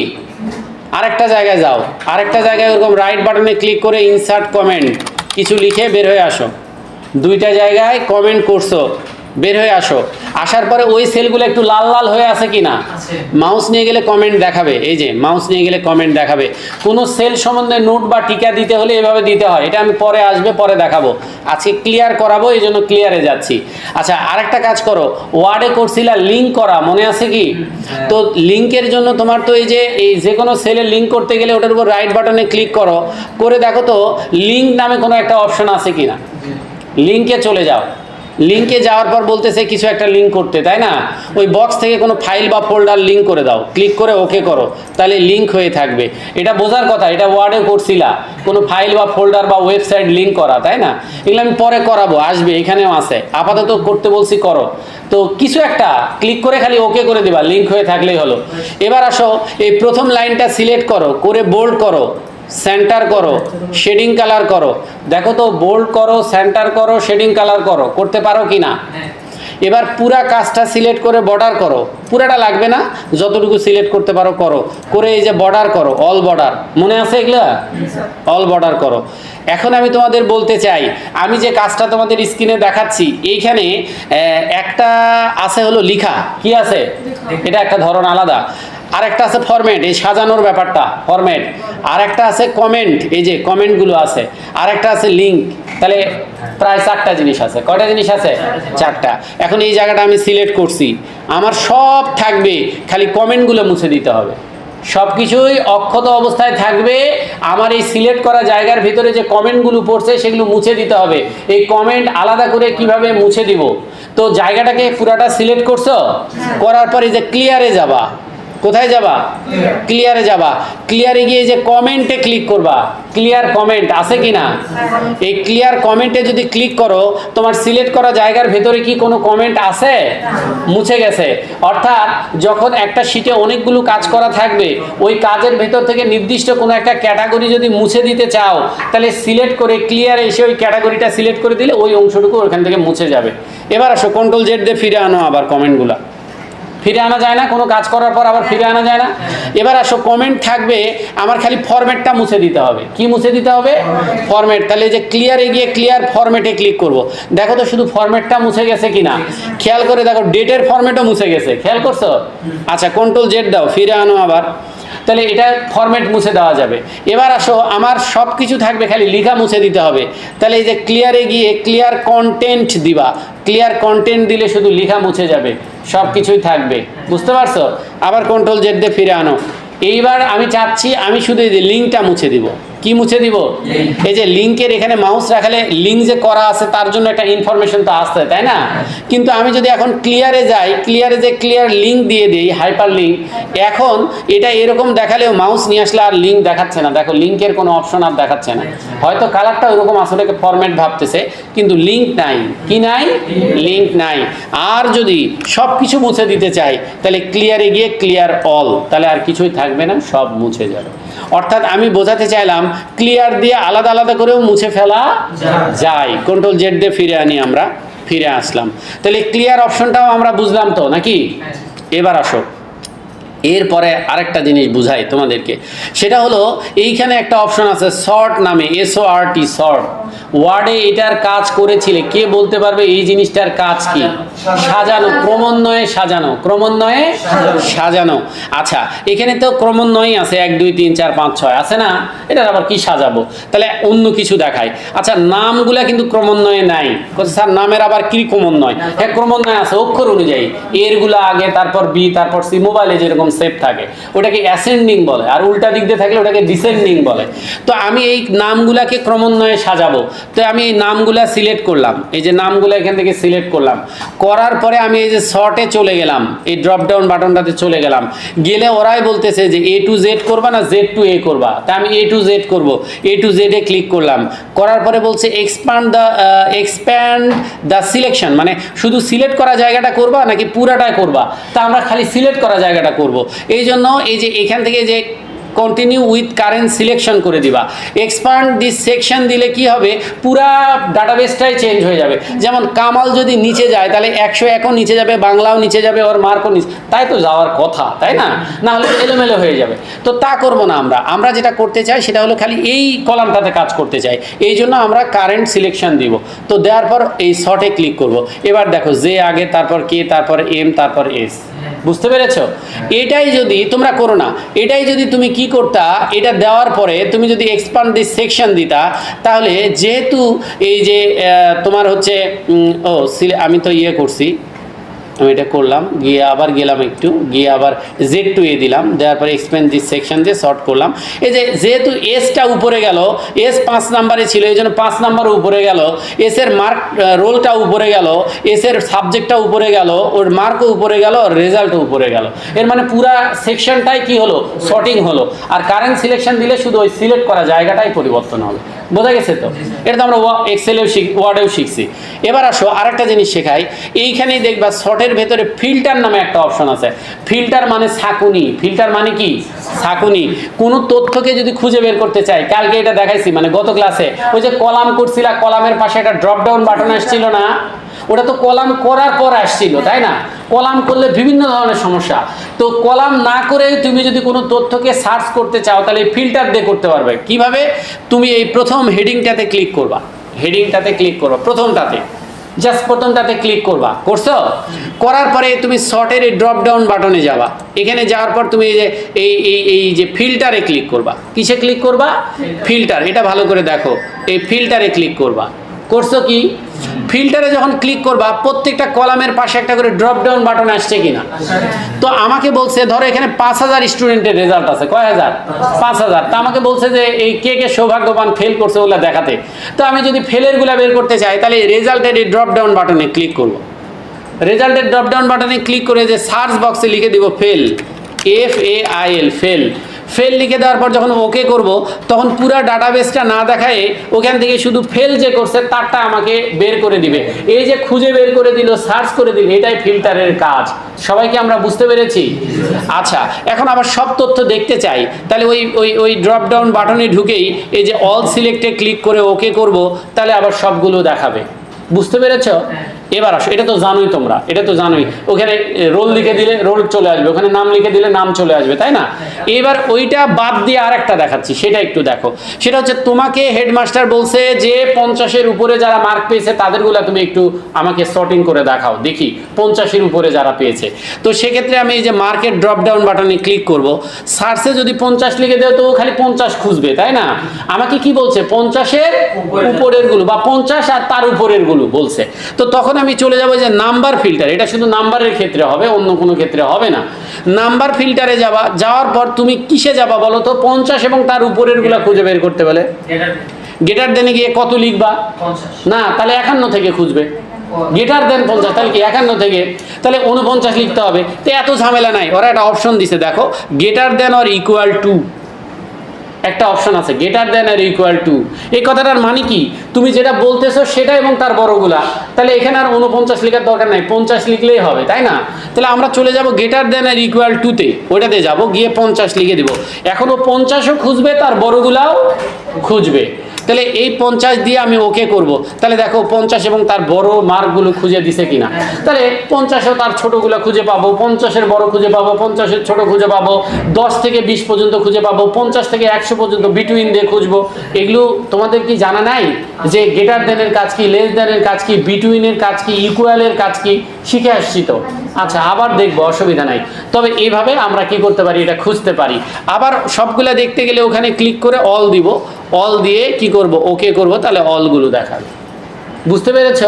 আরেকটা জায়গায় যাও, আরেকটা জায়গায় ওরকম রাইট বাটনে ক্লিক করে ইনসার্ট কমেন্ট, কিছু লিখে বের হয়ে আসো। দুইটা জায়গায় কমেন্ট করছো, বের হয়ে আসো। আসার পরে ওই সেলগুলো একটু লাল লাল হয়ে আছে কিনা, মাউস নিয়ে গেলে কমেন্ট দেখাবে। এই যে মাউস নিয়ে গেলে কমেন্ট দেখাবে। কোনো সেল সম্বন্ধে নোট বা টিকা দিতে হলে এভাবে দিতে হয়, এটা আমি পরে আসবে, পরে দেখাবো। আজকে ক্লিয়ার করাবো, এই জন্য ক্লিয়ারে যাচ্ছি। আচ্ছা, আরেকটা কাজ করো, ওয়ার্ডে করছিলা লিঙ্ক করা, মনে আছে কি? তো লিঙ্কের জন্য তোমার তো এই যে কোনো সেলে লিঙ্ক করতে গেলে ওটার উপর রাইট বাটনে ক্লিক করো, করে দেখো তো লিঙ্ক নামে কোনো একটা অপশন আছে কিনা। লিঙ্কে চলে যাও, লিঙ্কে যাওয়ার পর বলতেছে কিছু একটা লিঙ্ক করতে, তাই না? ওই বক্স থেকে কোনো ফাইল বা ফোল্ডার লিঙ্ক করে দাও, ক্লিক করে ওকে করো, তাহলে লিঙ্ক হয়ে থাকবে। এটা বোঝার কথা, এটা ওয়ার্ডে করছিলা, কোনো ফাইল বা ফোল্ডার বা ওয়েবসাইট লিঙ্ক করা, তাই না? এগুলো আমি পরে করাবো, আসবে, এখানেও আছে। আপাতত করতে বলছি, করো। তো কিছু একটা ক্লিক করে খালি ওকে করে দিবা, লিঙ্ক হয়ে থাকলেই হলো। এবার আসো, এই প্রথম লাইনটা সিলেক্ট করো, করে বোল্ড করো, সেন্টার করো, শেডিং কালার করো। দেখো তো, বোল্ড করো, সেন্টার করো, শেডিং কালার করো, করতে পারো কি না? এবার পুরা কাজটা সিলেক্ট করে বর্ডার করো, পুরাটা লাগবে না, যতটুকু সিলেক্ট করতে পারো করো। করে এই যে বর্ডার করো, অল বর্ডার, মনে আছে এগুলা? অল বর্ডার করো। এখন আমি তোমাদের বলতে চাই, আমি যে কাজটা তোমাদের স্ক্রিনে দেখাচ্ছি, এইখানে একটা আছে হলো লিখা, কি আছে? এটা একটা ধরন আলাদা। আর একটা আছে ফরম্যাট, এই সাজানোর ব্যাপারটা ফরম্যাট। আর একটা আছে কমেন্ট, এই যে কমেন্টগুলো আছে। আর একটা আছে লিঙ্ক। তাহলে প্রায় 4টা জিনিস আছে। কয়টা জিনিস আছে? 4টা। এখন এই জায়গাটা আমি সিলেক্ট করছি, আমার সব থাকবে, খালি কমেন্টগুলো মুছে দিতে হবে। সব কিছুই অক্ষত অবস্থায় থাকবে, আমার এই সিলেক্ট করা জায়গার ভিতরে যে কমেন্টগুলো পড়ছে সেগুলো মুছে দিতে হবে। এই কমেন্ট আলাদা করে কিভাবে মুছে দিব? তো জায়গাটাকে পুরাটা সিলেক্ট করছো, করার পরে যে ক্লিয়ারে যাবা, কোথায় যাবা? ক্লিয়ারে যাবা। ক্লিয়ারে গিয়ে যে কমেন্টে ক্লিক করবা, ক্লিয়ার কমেন্ট আছে কিনা? এই ক্লিয়ার কমেন্টে যদি ক্লিক করো, তোমার সিলেক্ট করা জায়গার ভেতরে কি কোনো কমেন্ট আছে? মুছে গেছে। অর্থাৎ যখন একটা শিটে অনেকগুলো কাজ করা থাকবে, ওই কাজের ভেতর থেকে নির্দিষ্ট কোনো একটা ক্যাটাগরি যদি মুছে দিতে চাও, তাহলে সিলেক্ট করে ক্লিয়ারে এসে ওই ক্যাটাগরিটা সিলেক্ট করে দিলে ওই অংশটুকু ওখান থেকে মুছে যাবে। এবার আসো, কন্ট্রোল জেড দিয়ে ফিরে আনো আবার কমেন্টগুলো। ফিরে আনা যায় না? কোনো কাজ করার পর আবার ফিরে আনা যায় না? এবার আসো, কমেন্ট থাকবে, আমার খালি ফরম্যাটটা মুছে দিতে হবে। কি মুছে দিতে হবে? ফরম্যাট। তাহলে যে ক্লিয়ারে গিয়ে ক্লিয়ার ফরম্যাটে ক্লিক করব। দেখো তো শুধু ফরম্যাটটা মুছে গেছে কিনা, খেয়াল করে দেখো, ডেটের ফরম্যাটও মুছে গেছে, খেয়াল করছো? আচ্ছা, কন্ট্রোল জেড দাও, ফিরে আনো আবার, তাহলে এটা ফরম্যাট মুছে দেওয়া যাবে। এবার আসো, আমার সব কিছু থাকবে, খালি লেখা মুছে দিতে হবে। তাহলে এই যে ক্লিয়ারে গিয়ে ক্লিয়ার কন্টেন্ট দিবা, ক্লিয়ার কন্টেন্ট দিলে শুধু লেখা মুছে যাবে, সব কিছুই থাকবে। বুঝতে পারছো? আবার কন্ট্রোল জেড দিয়ে ফিরে আনো। এইবার আমি চাচ্ছি আমি শুধু এই যে লিঙ্কটা মুছে দিব। কি মুছে দিব? এই যে লিঙ্কের এখানে মাউস রাখালে লিঙ্ক যে করা আছে তার জন্য একটা ইনফরমেশন তো আসছে, তাই না? কিন্তু আমি যদি এখন ক্লিয়ারে যাই, ক্লিয়ারে যে ক্লিয়ার লিঙ্ক দিয়ে দিই, হাইপার লিঙ্ক, এখন এটা এরকম দেখালেও মাউস নিয়ে আসলে আর লিঙ্ক দেখাচ্ছে না। দেখো, লিঙ্কের কোনো অপশন আর দেখাচ্ছে না। হয়তো কালারটা ওরকম আসলে ফরম্যাট ভাবতেছে, কিন্তু লিঙ্ক নাই। কি নাই? লিঙ্ক নাই। আর যদি সব কিছু মুছে দিতে চাই, তাহলে ক্লিয়ারে গিয়ে ক্লিয়ার অল, তাহলে আর কিছুই থাকবে না, সব মুছে যাবে। অর্থাৎ আমি বোঝাতে চাইলাম, ক্লিয়ার দিয়ে আলাদা আলাদা করেও মুছে ফেলা যায়। কন্ট্রোল জেড দিয়ে ফিরে আনি, আমরা ফিরে আসলাম। তাহলে ক্লিয়ার অপশনটাও আমরা বুঝলাম তো নাকি? এবার আসো, এরপরে আরেকটা জিনিস বুঝাই তোমাদেরকে, সেটা হলো এইখানে একটা অপশন আছে সর্ট নামে, SORT, সর্ট। ওয়ার্ডে এটার কাজ করেছিলে, কে বলতে পারবে এই জিনিসটার কাজ কি? সাজানো, ক্রমান্বয়ে সাজানো, ক্রমান্বয়ে সাজানো। আচ্ছা, এখানে তো ক্রমান্বয়ে আছে 1 2 3 4 5 6 আছে না, এটার আবার কি সাজাবো? তাহলে অন্য কিছু দেখাই। আচ্ছা, নামগুলা কিন্তু ক্রমান্বয়ে নাই। স্যার নামের আবার কি ক্রমান্বয়? হ্যাঁ, ক্রমান্বয় আছে অক্ষর অনুযায়ী, এরগুলা আগে, তারপর বি, তারপর সি। মোবাইলে যেরকম সেভ থাকে ওটাকে অ্যাসেন্ডিং বলে, আর উল্টা দিক দিয়ে থাকলে ওটাকে ডিসেন্ডিং বলে। তো আমি এই নামগুলাকে ক্রমান্বয়ে সাজাবো, তো আমি এই নামগুলা সিলেক্ট করলাম, এই যে নামগুলো এখান থেকে সিলেক্ট করলাম, করার পরে আমি এই যে শর্টে চলে গেলাম, এই ড্রপ ডাউন বাটনটাতে চলে গেলাম, গেলে ওরাই বলতেছে যে A to Z করবা না Z to A করবা, তা আমি A to Z করব, A to Z A click করলাম, করার পরে বলছে এক্সপ্যান্ড দ্য সিলেকশন, মানে শুধু সিলেক্ট করা জায়গাটা করবা নাকি পুরাটাই করবা, তা আমরা খালি সিলেক্ট করা জায়গাটা করব। এই জন্য এই যে এখান থেকে যে কন্টিনিউ উইথ কারেন্ট সিলেকশন করে দিবা। এক্সপান্ড দিস সেকশন দিলে কি হবে, পুরা ডাটাবেসটাই চেঞ্জ হয়ে যাবে। যেমন কামাল যদি নিচে যায় তাহলে 101ও নিচে যাবে, বাংলাও নিচে যাবে, ওর মার্কও নিচে, তাই তো যাওয়ার কথা, তাই না? না হলে এলোমেলো হয়ে যাবে। তো তা করব না, আমরা যেটা করতে চাই সেটা হলো খালি এই কলামটাতে কাজ করতে চাই, এই জন্য আমরা কারেন্ট সিলেকশন দিব। তো দেওয়ার পর এই শর্টে ক্লিক করব। এবার দেখো যে আগে, তারপর কে, তারপর এম, তারপর এস। বুঝতে পেরেছো? এটাই যদি তোমরা করো না, এটাই যদি তুমি কি করতা, এটা দেওয়ার পরে তুমি যদি এক্সপান্ড দিস সেকশন দিতা, তাহলে যেহেতু এই যে তোমার হচ্ছে আমি তো ইয়ে করছি, আমি এটা করলাম, গিয়ে আবার গেলাম একটু, গিয়ে আবার Z to A দিলাম, দেওয়ার পরে এক্সপ্যান্ড দিস সেকশন দিয়ে শর্ট করলাম। এই যে যেহেতু এসটা উপরে গেল, এস 5 নাম্বারে ছিল, এই জন্য 5 নাম্বার উপরে গেল, এসের মার্ক রোলটা উপরে গেল, এসের সাবজেক্টটা উপরে গেল, ওর মার্কও উপরে গেল, রেজাল্টও উপরে গেল। এর মানে পুরা সেকশনটাই কি হলো, শর্টিং হলো। আর কারেন্ট সিলেকশন দিলে শুধু ওই সিলেক্ট করা জায়গাটাই পরিবর্তন হবে। বোঝা গেছে তো? এটা তো আমরা এক্সেলেও ওয়ার্ডেও শিখছি। এবার আসো আরেকটা জিনিস শেখাই। এইখানেই দেখবা শর্টের ভেতরে ফিল্টার নামে একটা অপশন আছে। ফিল্টার মানে ছাঁকুনি। ফিল্টার মানে কি? ছাঁকুনি। কোনো তথ্যকে যদি খুঁজে বের করতে চাই, কালকে এটা দেখাইছি, মানে গত ক্লাসে ওই যে কলাম করছিলা, কলামের পাশে একটা ড্রপ ডাউন বাটন আসছিল না, ওটা তো কলাম করার পর আসছিল, তাই না? কলাম করলে বিভিন্ন ধরনের সমস্যা। তো কলাম না করে তুমি যদি কোনো তথ্যকে সার্চ করতে চাও, তাহলে ফিল্টার দিয়ে করতে পারবে। কিভাবে? তুমি এই প্রথম হেডিংটাতে ক্লিক করবা, হেডিংটাতে ক্লিক করবা, প্রথমটাতে, জাস্ট প্রথমটাতে ক্লিক করবা। করছো? করার পরে তুমি শর্টের এই ড্রপ ডাউন বাটনে যাবা। এখানে যাওয়ার পর তুমি এই যে ফিল্টারে ক্লিক করবা। কিসে ক্লিক করবা? ফিল্টার। এটা ভালো করে দেখো, এই ফিল্টারে ক্লিক করবা। করছো কি? ফিল্টারে যখন ক্লিক করবা, প্রত্যেকটা কলামের পাশে একটা করে ড্রপ ডাউন বাটন আসছে কিনা। তো আমাকে বলছে, ধরো এখানে 5000 স্টুডেন্টের রেজাল্ট আছে। কয় হাজার? 5000। তা আমাকে বলছে যে এই কে কে সৌভাগ্যবান ফেল করছে ওগুলা দেখাতে। তো আমি যদি ফেলের গুলা বের করতে চাই, তাহলে রেজাল্টের এই ড্রপ ডাউন বাটনে ক্লিক করব। রেজাল্টের ড্রপ ডাউন বাটনে ক্লিক করে যে সার্চ বক্সে লিখে দিব ফেল, FAIL, ফেল। ফেল লিখে দেওয়ার পর যখন ওকে করব, তখন পুরো ডাটাবেসটা না দেখায় ওখান থেকে শুধু ফেল যে করছে তারটা আমাকে বের করে দিবে। এই যে খুঁজে বের করে দিল, সার্চ করে দিল, এটাই ফিল্টারের কাজ। সবাইকে আমরা বুঝতে পেরেছি? আচ্ছা, এখন আবার সব তথ্য দেখতে চাই, তাহলে ওই ড্রপ ডাউন বাটনে ঢুকেই এই যে অল সিলেক্টে ক্লিক করে ওকে করব, তাহলে আবার সবগুলো দেখাবে। বুঝতে পেরেছো? এবার আসো, এটা তো জানোই তোমরা, এটা তো জানোই, ওখানে রোল লিখে দিলে রোল চলে আসবে, ওখানে নাম লিখে দিলে নাম চলে আসবে, তাই না? এবার ওইটা বাদ দিয়ে আর একটা দেখাচ্ছি, সেটা একটু দেখো। সেটা হচ্ছে তোমাকে হেডমাস্টার বলছে যে 50-এর উপরে যারা মার্ক পেয়েছে তাদেরগুলা তুমি একটু আমাকে সর্টিং করে দেখাও, দেখি 50-এর উপরে যারা পেয়েছে। তো সেক্ষেত্রে আমি এই যে মার্কেট ড্রপ ডাউন বাটনে ক্লিক করব। সার্চে যদি 50 লিখে দেয় তো ও খালি 50 খুঁজবে, তাই না? আমাকে কি বলছে? 50-এর উপরের গুলো বা 50 আর তার উপরের গুলো বলছে। তো তখন আমি চলে যাবো যে নাম্বার ফিল্টার। এটা শুধু নাম্বারের ক্ষেত্রে হবে, অন্য কোনো ক্ষেত্রে হবে না। নাম্বার ফিল্টারে যাবা, যাওয়ার পর তুমি কিসে যাবা বলো তো? 50 এবং তার উপরের গুলা খুঁজে বের করতে বলে। গেটার দেনে গিয়ে কত লিখবা? না, তাহলে 51 থেকে খুঁজবে। গেটার দেন 50, তাহলে কি 51 থেকে? তাহলে 49 লিখতে হবে। তো এত ঝামেলা নাই, ওরা একটা অপশন দিছে, দেখো, গেটার দেন অর ইকুয়াল টু একটা অপশন আছে, গেটার দেন আর ইকুয়াল টু। এই কথাটার মানে কি? তুমি যেটা বলতেছো সেটা এবং তার বড়গুলা, তাহলে এখানে আর 49 লেখার দরকার নাই, 50 লিখলেই হবে, তাই না? তাহলে আমরা চলে যাব গেটার দেন আর ইকুয়াল টুতে, ওইটাতে যাব, গিয়ে 50 লিখে দিব। এখন ও 50ও খুঁজবে, তার বড়গুলাও খুঁজবে। তাহলে এই 50 দিয়ে আমি ওকে করব। তাহলে দেখো 50 এবং তার বড় মার্কগুলো খুঁজে দিছে কিনা। তাহলে 50এও তার ছোটগুলো খুঁজে পাবো, 50-এর বড় খুঁজে পাবো, 50-এর ছোট খুঁজে পাবো, 10 থেকে 20 পর্যন্ত খুঁজে পাবো, 50 থেকে 100 পর্যন্ত বিটুইন দিয়ে খুঁজবো। এগুলো তোমাদের কি জানা নাই যে গ্রেটার দেনের কাজ কি, লেস দেনের কাজ কি, বিটুইনের কাজ কি, ইকুয়ালের কাজ কি? শিখে আসছি তো। আচ্ছা, আবার দেখবো, অসুবিধা নাই। তবে এইভাবে আমরা কি করতে পারি, এটা খুঁজতে পারি। আবার সবগুলা দেখতে গেলে ওখানে ক্লিক করে অল দিব, অল দিয়ে কি করব, ওকে করব, তাহলে অলগুলো দেখাবে। বুঝতে পেরেছ?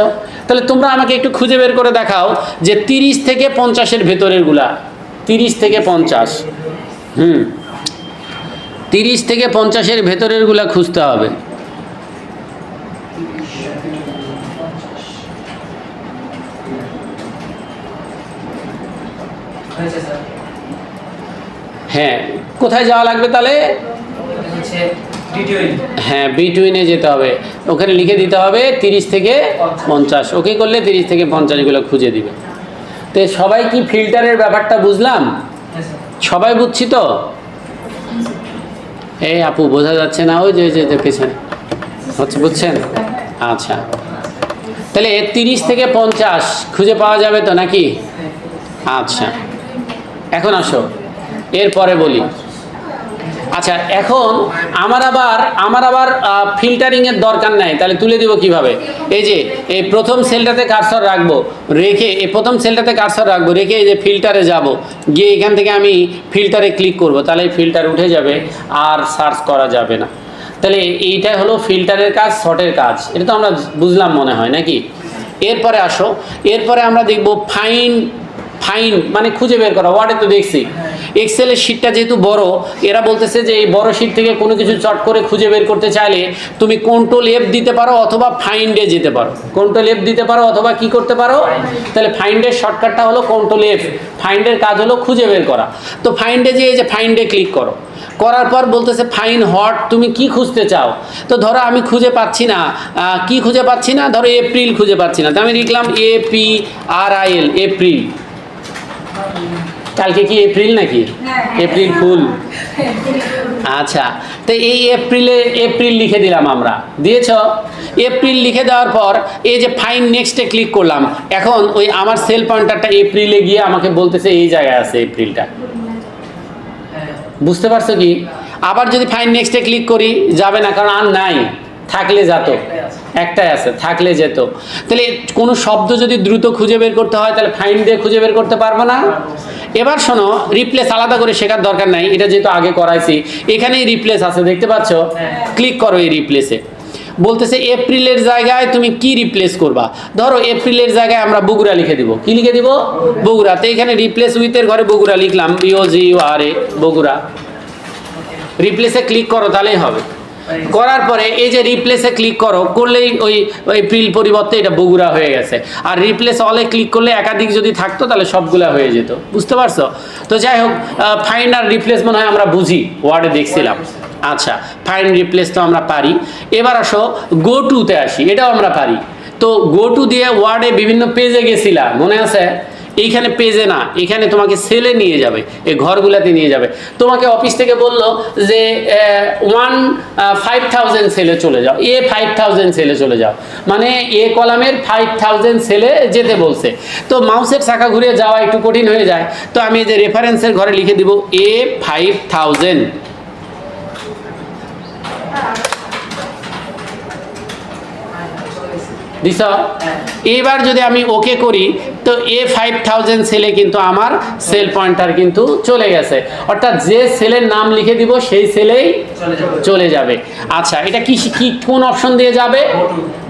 তাহলে তোমরা আমাকে একটু খুঁজে বের করে দেখাও যে 30 থেকে 50-এর ভেতরের গুলা, 30 থেকে 50, 30 থেকে 50-এর ভেতরের গুলা খুঁজতে হবে। হ্যাঁ, কোথায় যাওয়া লাগবে তাহলে? হ্যাঁ, বিটুইনে যেতে হবে, ওখানে লিখে দিতে হবে 30 থেকে 50। ওকে করলে 30 থেকে 50 খুঁজে দিবে। তো সবাই কি ফিল্টারের ব্যাপারটা বুঝলাম? সবাই বুঝছি তো? এই আপু বোঝা যাচ্ছে না, ওই যে পেছনে হচ্ছে, বুঝছেন? আচ্ছা, তাহলে 30 থেকে 50 খুঁজে পাওয়া যাবে তো নাকি? আচ্ছা, এখন আসো এরপরে বলি। আচ্ছা, এখন আমার আবার ফিল্টারিংয়ের দরকার নাই, তাহলে তুলে দিব কিভাবে? এই যে এই প্রথম সেলটাতে কার্সর রাখবো, রেখে এই প্রথম সেলটাতে কার্সর রাখবো, রেখে এই যে ফিল্টারে যাব, গিয়ে এখান থেকে আমি ফিল্টারে ক্লিক করব, তাহলে ফিল্টার উঠে যাবে, আর সার্চ করা যাবে না। তাহলে এইটাই হলো ফিল্টারের কাজ, সর্টের কাজ। এটা তো আমরা বুঝলাম মনে হয় নাকি? এরপরে আসো, এরপরে আমরা দেখব ফাইন্ড মানে খুঁজে বের করা। ওয়ার্ডে তো দেখছি, এক্সেলের শিটটা যেহেতু বড়, এরা বলতেছে যে এই বড় শিট থেকে কোনো কিছু চট করে খুঁজে বের করতে চাইলে তুমি কন্ট্রোল এফ দিতে পারো অথবা ফাইন্ডে যেতে পারো। কন্ট্রোল এফ দিতে পারো অথবা কি করতে পারো? তাহলে ফাইন্ডের শর্টকাটটা হলো কন্ট্রোল এফ। ফাইন্ডের কাজ হলো খুঁজে বের করা। তো ফাইন্ডে যে এই যে ফাইন্ডে ক্লিক করো, করার পর বলতেছে ফাইন হট, তুমি কি খুঁজতে চাও? তো ধরো আমি খুঁজে পাচ্ছি না, কি খুঁজে পাচ্ছি না, ধরো এপ্রিল খুঁজে পাচ্ছি না, তো আমি লিখলাম APRIL, এপ্রিল। কালকে কি এপ্রিল নাকি? April fool. আচ্ছা, তো এই এপ্রিল লিখে দিলাম আমরা, দিয়েছ? এপ্রিল লিখে দেওয়ার পর এই যে ফাইন নেক্সটে ক্লিক করলাম, এখন ওই আমার সেল পয়েন্টারটা এপ্রিলে গিয়ে আমাকে বলতেছে এই জায়গায় আছে এপ্রিলটা। বুঝতে পারছো কি? আবার যদি ফাইন নেক্সটে ক্লিক করি, যাবে না, কারণ আর নাই, থাকলে যেত, একটাই আছে, থাকলে যেত। তাহলে কোনো শব্দ যদি দ্রুত খুঁজে বের করতে হয়, তাহলে ফাইন দিয়ে খুঁজে বের করতে পারবো না। এবার শোনো, রিপ্লেস আলাদা করে শেখার দরকার নাই, এটা যেহেতু আগে করাইছি। এখানেই রিপ্লেস আছে, দেখতে পাচ্ছ? ক্লিক করো এই রিপ্লেসে। বলতেছে এপ্রিলের জায়গায় তুমি কি রিপ্লেস করবা। ধরো এপ্রিলের জায়গায় আমরা বগুড়া লিখে দিব। কি লিখে দিব? বগুড়া। তো এখানে রিপ্লেস উইথের ঘরে বগুড়া লিখলাম, BOGURA, বগুড়া। রিপ্লেসে ক্লিক করো, তাহলেই হবে। করার পরে এই যে রিপ্লেসে ক্লিক করো, করলেই ওই এপ্রিল পরিবর্তে এটা বগুড়া হয়ে গেছে। আর রিপ্লেস অলে ক্লিক করলে একাধিক যদি থাকতো তাহলে সবগুলা হয়ে যেত। বুঝতে পারছো? তো যাই হোক, ফাইন্ড আর রিপ্লেস মনে হয় আমরা বুঝি, ওয়ার্ডে দেখছিলাম। আচ্ছা, ফাইন্ড রিপ্লেস তো আমরা পারি। এবার আসো গো টুতে আসি, এটাও আমরা পারি। তো গো টু দিয়ে ওয়ার্ডে বিভিন্ন পেজে গেছিলাম, মনে আছে? এইখানে পেজে না, এখানে তোমাকে সেলে নিয়ে যাবে, এই ঘরগুলাতে নিয়ে যাবে। তোমাকে অফিস থেকে বললো যে 5000 সেলে চলে যাও, A5000 সেলে চলে যাও, মানে এ কলামের 5000 সেলে যেতে বলছে। তো মাউসের চাকা ঘুরিয়ে যাওয়া একটু কঠিন হয়ে যায়, তো আমি এই যে রেফারেন্সের ঘরে লিখে দিব A5000। দিছ? এবার যদি আমি ওকে করি, তো A5000 সেলে কিন্তু আমার সেল পয়েন্টার কিন্তু চলে গেছে, অর্থাৎ যে সেলের নাম লিখে দিব সেই সেলেই চলে যাবে। আচ্ছা, এটা কি কোন অপশন দিয়ে যাবে?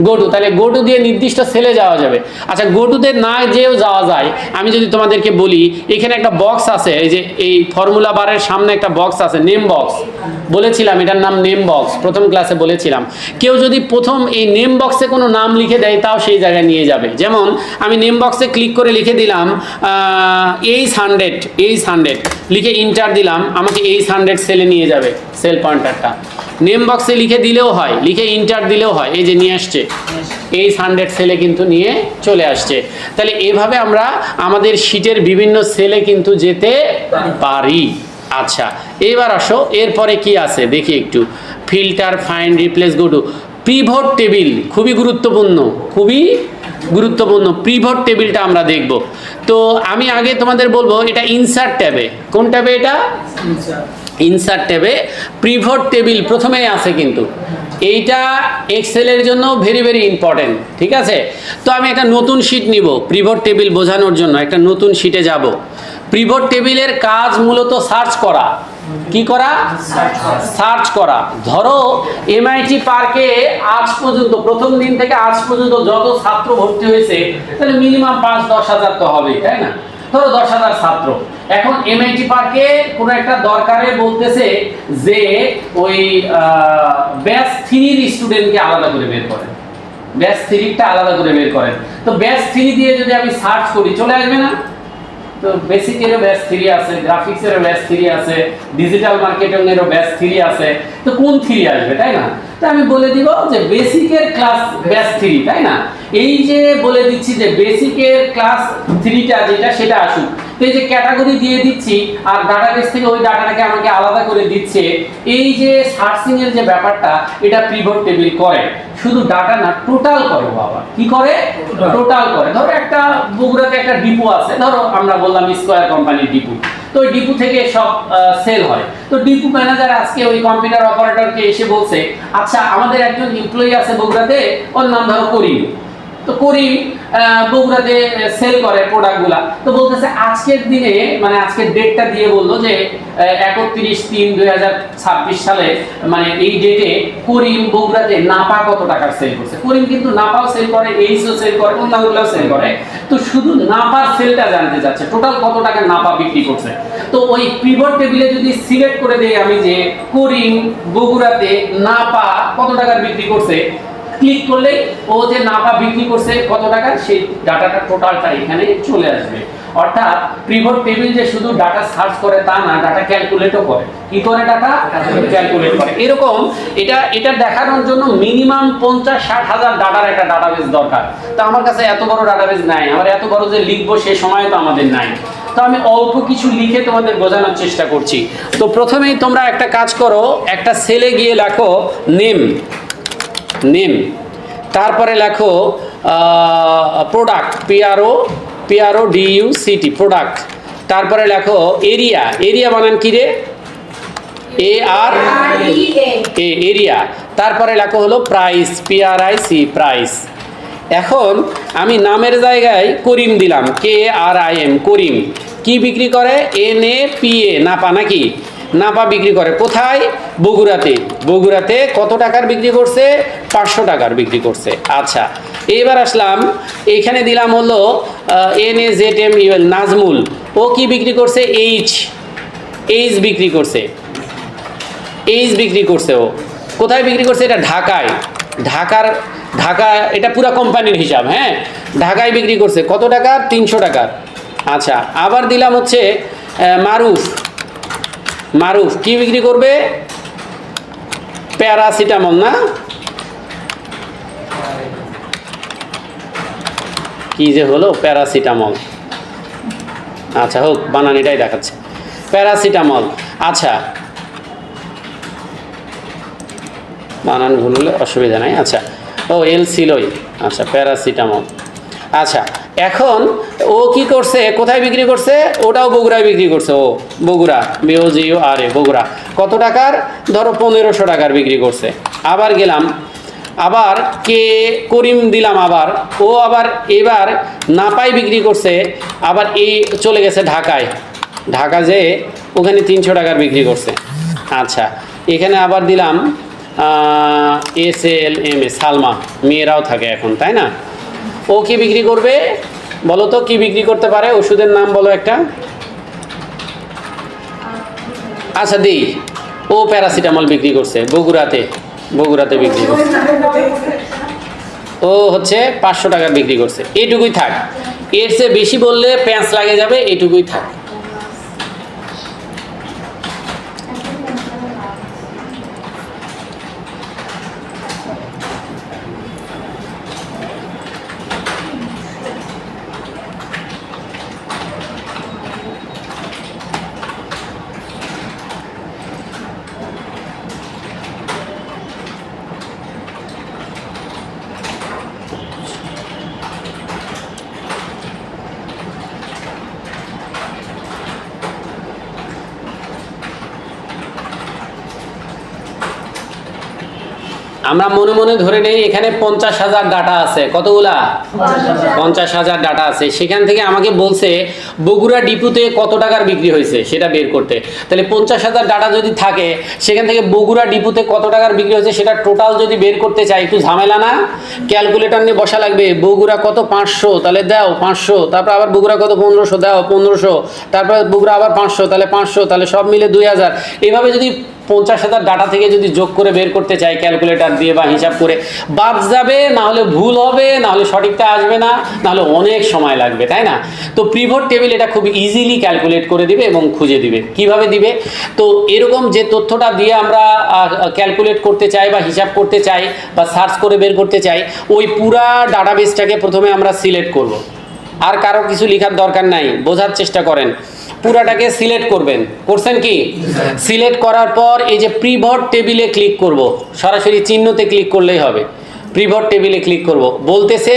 Go to. তাহলে গো টু দিয়ে নির্দিষ্ট সেলে যাওয়া যাবে। আচ্ছা, গো টুতে না যেও যাওয়া যায়, আমি যদি তোমাদেরকে বলি, এখানে একটা বক্স আছে, এই যে এই ফর্মুলা বারের সামনে একটা বক্স আছে, নেম বক্স বলেছিলাম, এটার নাম নেম বক্স, প্রথম ক্লাসে বলেছিলাম। কেউ যদি প্রথম এই নেম বক্সে কোনো নাম লিখে দেয়, তাও সেই জায়গায় নিয়ে যাবে। যেমন আমি নেম বক্সে ক্লিক করে লিখে দিলাম 800 লিখে ইন্টার দিলাম, আমাকে 800 সেলে নিয়ে যাবে সেল পয়েন্টারটা। নেম বক্সে লিখে দিলেও হয়, লিখে ইন্টার দিলেও হয়, এই যে নিয়ে আসছে 800 সেলে কিন্তু নিয়ে চলে আসছে। তাহলে এভাবে আমরা আমাদের শিটের বিভিন্ন সেলে কিন্তু যেতে পারি। আচ্ছা, এবার আসো, এরপরে কি আছে দেখি একটু। Filter, find, replace, go to. Pivot table খুবই গুরুত্বপূর্ণ, খুবই গুরুত্বপূর্ণ। পিভট টেবিলটা আমরা দেখব। তো আমি আগে তোমাদের বলবো, এটা ইনসার্ট ট্যাবে। কোন ট্যাবে এটা? ইনসার্ট ট্যাবে পিভট টেবিল প্রথমেই আছে কিন্তু। এইটা এক্সেলের জন্য ভেরি ভেরি ইম্পর্টেন্ট, ঠিক আছে? তো আমি একটা নতুন শিট নিব পিভট টেবিল বোঝানোর জন্য, একটা নতুন শিটে যাব। পিভট টেবিলের কাজ মূলত সার্চ করা। কি করা? সার্চ করা। ধরো এমআইটি পার্কে আজ পর্যন্ত, প্রথম দিন থেকে আজ পর্যন্ত যত ছাত্র ভর্তি হয়েছে, তাহলে মিনিমাম 5-10 হাজার তো হবেই, তাই না? ধরো 10,000 ছাত্র। এখন এমআইটি পার্কে কোনো একটা দরকারে বলতেছে যে ওই ব্যাচ 3-র স্টুডেন্টকে আলাদা করে বের করেন, ব্যাচ 3টা আলাদা করে বের করেন। তো ব্যাচ 3 দিয়ে যদি আমি সার্চ করি, চলে আসবে না? তো বেসিকেরও ব্যাচ 3 আছে, গ্রাফিক্সেরও ব্যাচ 3 আছে, ডিজিটাল মার্কেটিংয়েরও ব্যাচ 3 আছে। তো কোন 3 আসবে, তাই না? তো আমি বলে দিব যে বেসিকের ক্লাস ব্যাচ 3, তাই না? এই যে বলে দিচ্ছি যে বেসিকের ক্লাস 3টা যেটা, সেটা আসুক। তো এই যে ক্যাটাগরি দিয়ে দিচ্ছি, আর ডাটাবেস থেকে ওই ডাটাটাকে আমাকে আলাদা করে দিচ্ছে। এই যে সার্চিং এর যে ব্যাপারটা, এটা পিভট টেবিল করে। শুধু ডাটা না, টোটাল করে বাবা। কি করে? টোটাল করে। ধরো একটা বগুড়াতে একটা ডিপো আছে, ধরো আমরা বললাম স্কয়ার কোম্পানির ডিপো। তো ওই ডিপো থেকে সব সেল হয়। তো ডিপো ম্যানেজার আজকে ওই কম্পিউটার অপারেটরকে এসে বলছে, আচ্ছা আমাদের একজন এমপ্লয়ি আছে বগুড়াতে, ওর নাম ধরো করিম। তো করিম বগুড়াতে সেল করে প্রোডাক্টগুলা। তো বলতেছে আজকের দিনে, মানে আজকের ডেটটা দিয়ে বললো যে 31/3/2026 সালে, মানে এই ডেটে করিম বগুড়াতে নাপা কত টাকার সেল করছে। করিম কিন্তু নাপাও সেল করে, এইচও সেল করে, অন্যগুলোও সেল করে। তো শুধু নাপার সেলটা জানতে চাচ্ছে, টোটাল কত টাকা নাপা বিক্রি করছে। তো ওই পিভট টেবিলে যদি সিলেক্ট করে দেই আমি যে করিম বগুড়াতে নাপা কত টাকার বিক্রি করছে, ক্লিক করলেই ও যে নাপা বিক্রি করছে কত টাকা, সেই ডাটাটা টোটালটা এখানে চলে আসবে। অর্থাৎ পিভট টেবিল যে শুধু ডাটা সার্চ করে তা না, ডাটা ক্যালকুলেটও করে। কি করে? ডাটা ক্যালকুলেট করে। এরকম এটা দেখানোর জন্য মিনিমাম 50-60 হাজার ডাটার একটা ডাটাবেস দরকার। তো আমার কাছে এত বড় ডাটাবেস নাই, আমার এত বড় যে লিখবো সে সময় তো আমাদের নাই। তো আমি অল্প কিছু লিখে তোমাদের বোঝানোর চেষ্টা করছি। তো প্রথমেই তোমরা একটা কাজ করো, একটা সেলে গিয়ে লেখো নেম, নেম, তারপরে লেখো প্রোডাক্ট, PRODUCT, প্রোডাক্ট। তারপরে লেখো এরিয়া, এরিয়া বানান কি রে? AREA, area. তারপরে লেখো হলো প্রাইস, PRIC, প্রাইস। এখন আমি নামের জায়গায় করিম দিলাম, KRIM, করিম। কি বিক্রি করে? NAPA, নাপা, নাকি? নাপা বিক্রি করে। কোথায়? বগুড়াতে। বগুড়াতে কত টাকার বিক্রি করছে? 500 টাকার বিক্রি করছে। আচ্ছা, এবার আসলাম, এখানে দিলাম হলো NAZMUL, নাজমুল। ও কি বিক্রি করছে? এইচ বিক্রি করছে, এইচ বিক্রি করছে। ও কোথায় বিক্রি করছে? এটা ঢাকায়। ঢাকা, এটা পুরো কোম্পানির হিসাব, হ্যাঁ। ঢাকায় বিক্রি করছে কত টাকার? 300 টাকার। আচ্ছা, আবার দিলাম হচ্ছে মারুফ কি বিক্রি করবে? প্যারাসিটামল, না কি যে হলো, প্যারাসিটামল। আচ্ছা হোক, বানান এটাই দেখাচ্ছে, প্যারাসিটামল। আচ্ছা, বানান ভুল হলে অসুবিধা নাই। আচ্ছা, ও এলসিলই, আচ্ছা প্যারাসিটামল। আচ্ছা, এখন ও কি করছে? কোথায় বিক্রি করছে? ওটাও বগুড়ায় বিক্রি করছে। ও বগুড়া, BOGURA, বগুড়া। কত টাকার? ধরো 1500 টাকার বিক্রি করছে। আবার গেলাম, আবার করিম দিলাম, আবার ও আবার এবার নাপাই বিক্রি করছে। আবার এই চলে গেছে ঢাকায়, ঢাকা যে ওখানে 300 টাকার বিক্রি করছে। আচ্ছা, এখানে আবার দিলাম SLMA, সালমা, মেয়েরাও থাকে এখন, তাই না? ও কি বিক্রি করবে বলো তো? কি বিক্রি করতে পারে? ওষুধের নাম বলো একটা। আচ্ছা দিই, ও প্যারাসিটামল বিক্রি করছে বগুড়াতে বিক্রি করছে। ও হচ্ছে 500 টাকা বিক্রি করছে। এইটুকুই থাক, এর চেয়ে বেশি বললে প্যাঁচ লাগে যাবে, এইটুকুই থাক। আমরা মনে মনে ধরে নেই এখানে 50,000 ডাটা আছে। কতগুলা? 50,000 ডাটা আছে। সেখান থেকে আমাকে বলছে বগুড়া ডিপুতে কত টাকার বিক্রি হয়েছে সেটা বের করতে। তাহলে 50,000 ডাটা যদি থাকে, সেখান থেকে বগুড়া ডিপুতে কত টাকার বিক্রি হয়েছে সেটা টোটাল যদি বের করতে চাই, একটু ঝামেলা না? ক্যালকুলেটর নিয়ে বসা লাগবে। বগুড়া কত? 500, তাহলে দাও 500, তারপর আবার বগুড়া কত? 1500, দাও 1500, তারপর বগুড়া আবার 500, তাহলে 500, তাহলে সব মিলে 2000। এইভাবে যদি 50,000 ডাটা থেকে যদি যোগ করে বের করতে চাই ক্যালকুলেটর দিয়ে বা হিসাব করে, বাদ যাবে, না হলে ভুল হবে, না হলে সঠিকটা আসবে না, না হলে অনেক সময় লাগবে, তাই না? তো পিভট টেবিল এটা খুব ইজিলি ক্যালকুলেট করে দিবে এবং খুঁজে দিবে। কিভাবে দিবে? তো এরকম যে তথ্যটা দিয়ে আমরা ক্যালকুলেট করতে চাই বা হিসাব করতে চাই বা সার্চ করে বের করতে চাই, ওই পুরা ডাটাবেসটাকে প্রথমে আমরা সিলেক্ট করব। আর কারো কিছু লেখার দরকার নাই, বোঝার চেষ্টা করেন। পুরাটাকে সিলেক্ট করবেন। করছেন কি? সিলেক্ট করার পর এই যে পিভট টেবিলে ক্লিক করব, সরাসরি চিহ্নতে ক্লিক করলেই হবে। পিভট টেবিলে ক্লিক করব, বলতেছে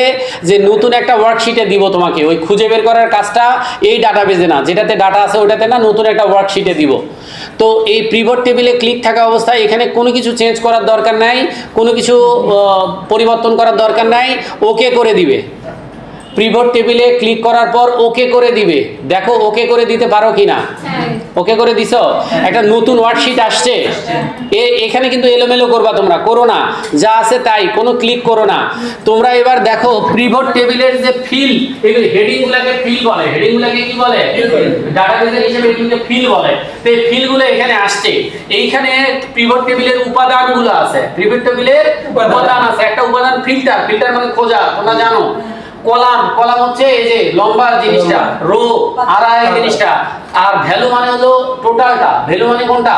যে নতুন একটা ওয়ার্কশিটে দিব তোমাকে। ওই খুঁজে বের করার কাজটা এই ডাটাবেজে না, যেটাতে ডাটা আছে ওটাতে না, নতুন একটা ওয়ার্কশিটে দিব। তো এই পিভট টেবিলে ক্লিক থাকা অবস্থায় এখানে কোনো কিছু চেঞ্জ করার দরকার নাই, কোনো কিছু পরিবর্তন করার দরকার নাই, ওকে করে দিবে। পিভট টেবিলে ক্লিক করার পর ওকে করে দিবে। দেখো ওকে করে দিতে পারো কিনা? ওকে করে দিছো? একটা নতুন ওয়ার্কশিট আসছে। এখানে কিন্তু এলোমেলো করবা তোমরা, করো না, যা আছে তাই, কোনো ক্লিক করো না। তোমরা এবার দেখো পিভট টেবিলের যে ফিল্ড, এগুলো হেডিং গুলাকে ফিল্ড বলে। হেডিং গুলাকে কি বলে? ডাটাবেসের হিসেবে এগুলোকে ফিল্ড বলে। তো এই ফিল্ড গুলো এখানে আসছে। এইখানে পিভট টেবিলের উপাদানগুলো আছে। পিভট টেবিলের উপাদান আছে। একটা উপাদান ফিল্টার। ফিল্টার মানে খোঁজা, তোমরা জানো। কলাম, কলাম হচ্ছে এই যে লম্বা জিনিসটা, রো আড়াই জিনিসটা। আর ভ্যালু মানে হলো টোটালটা। ভ্যালু মানে কোনটা?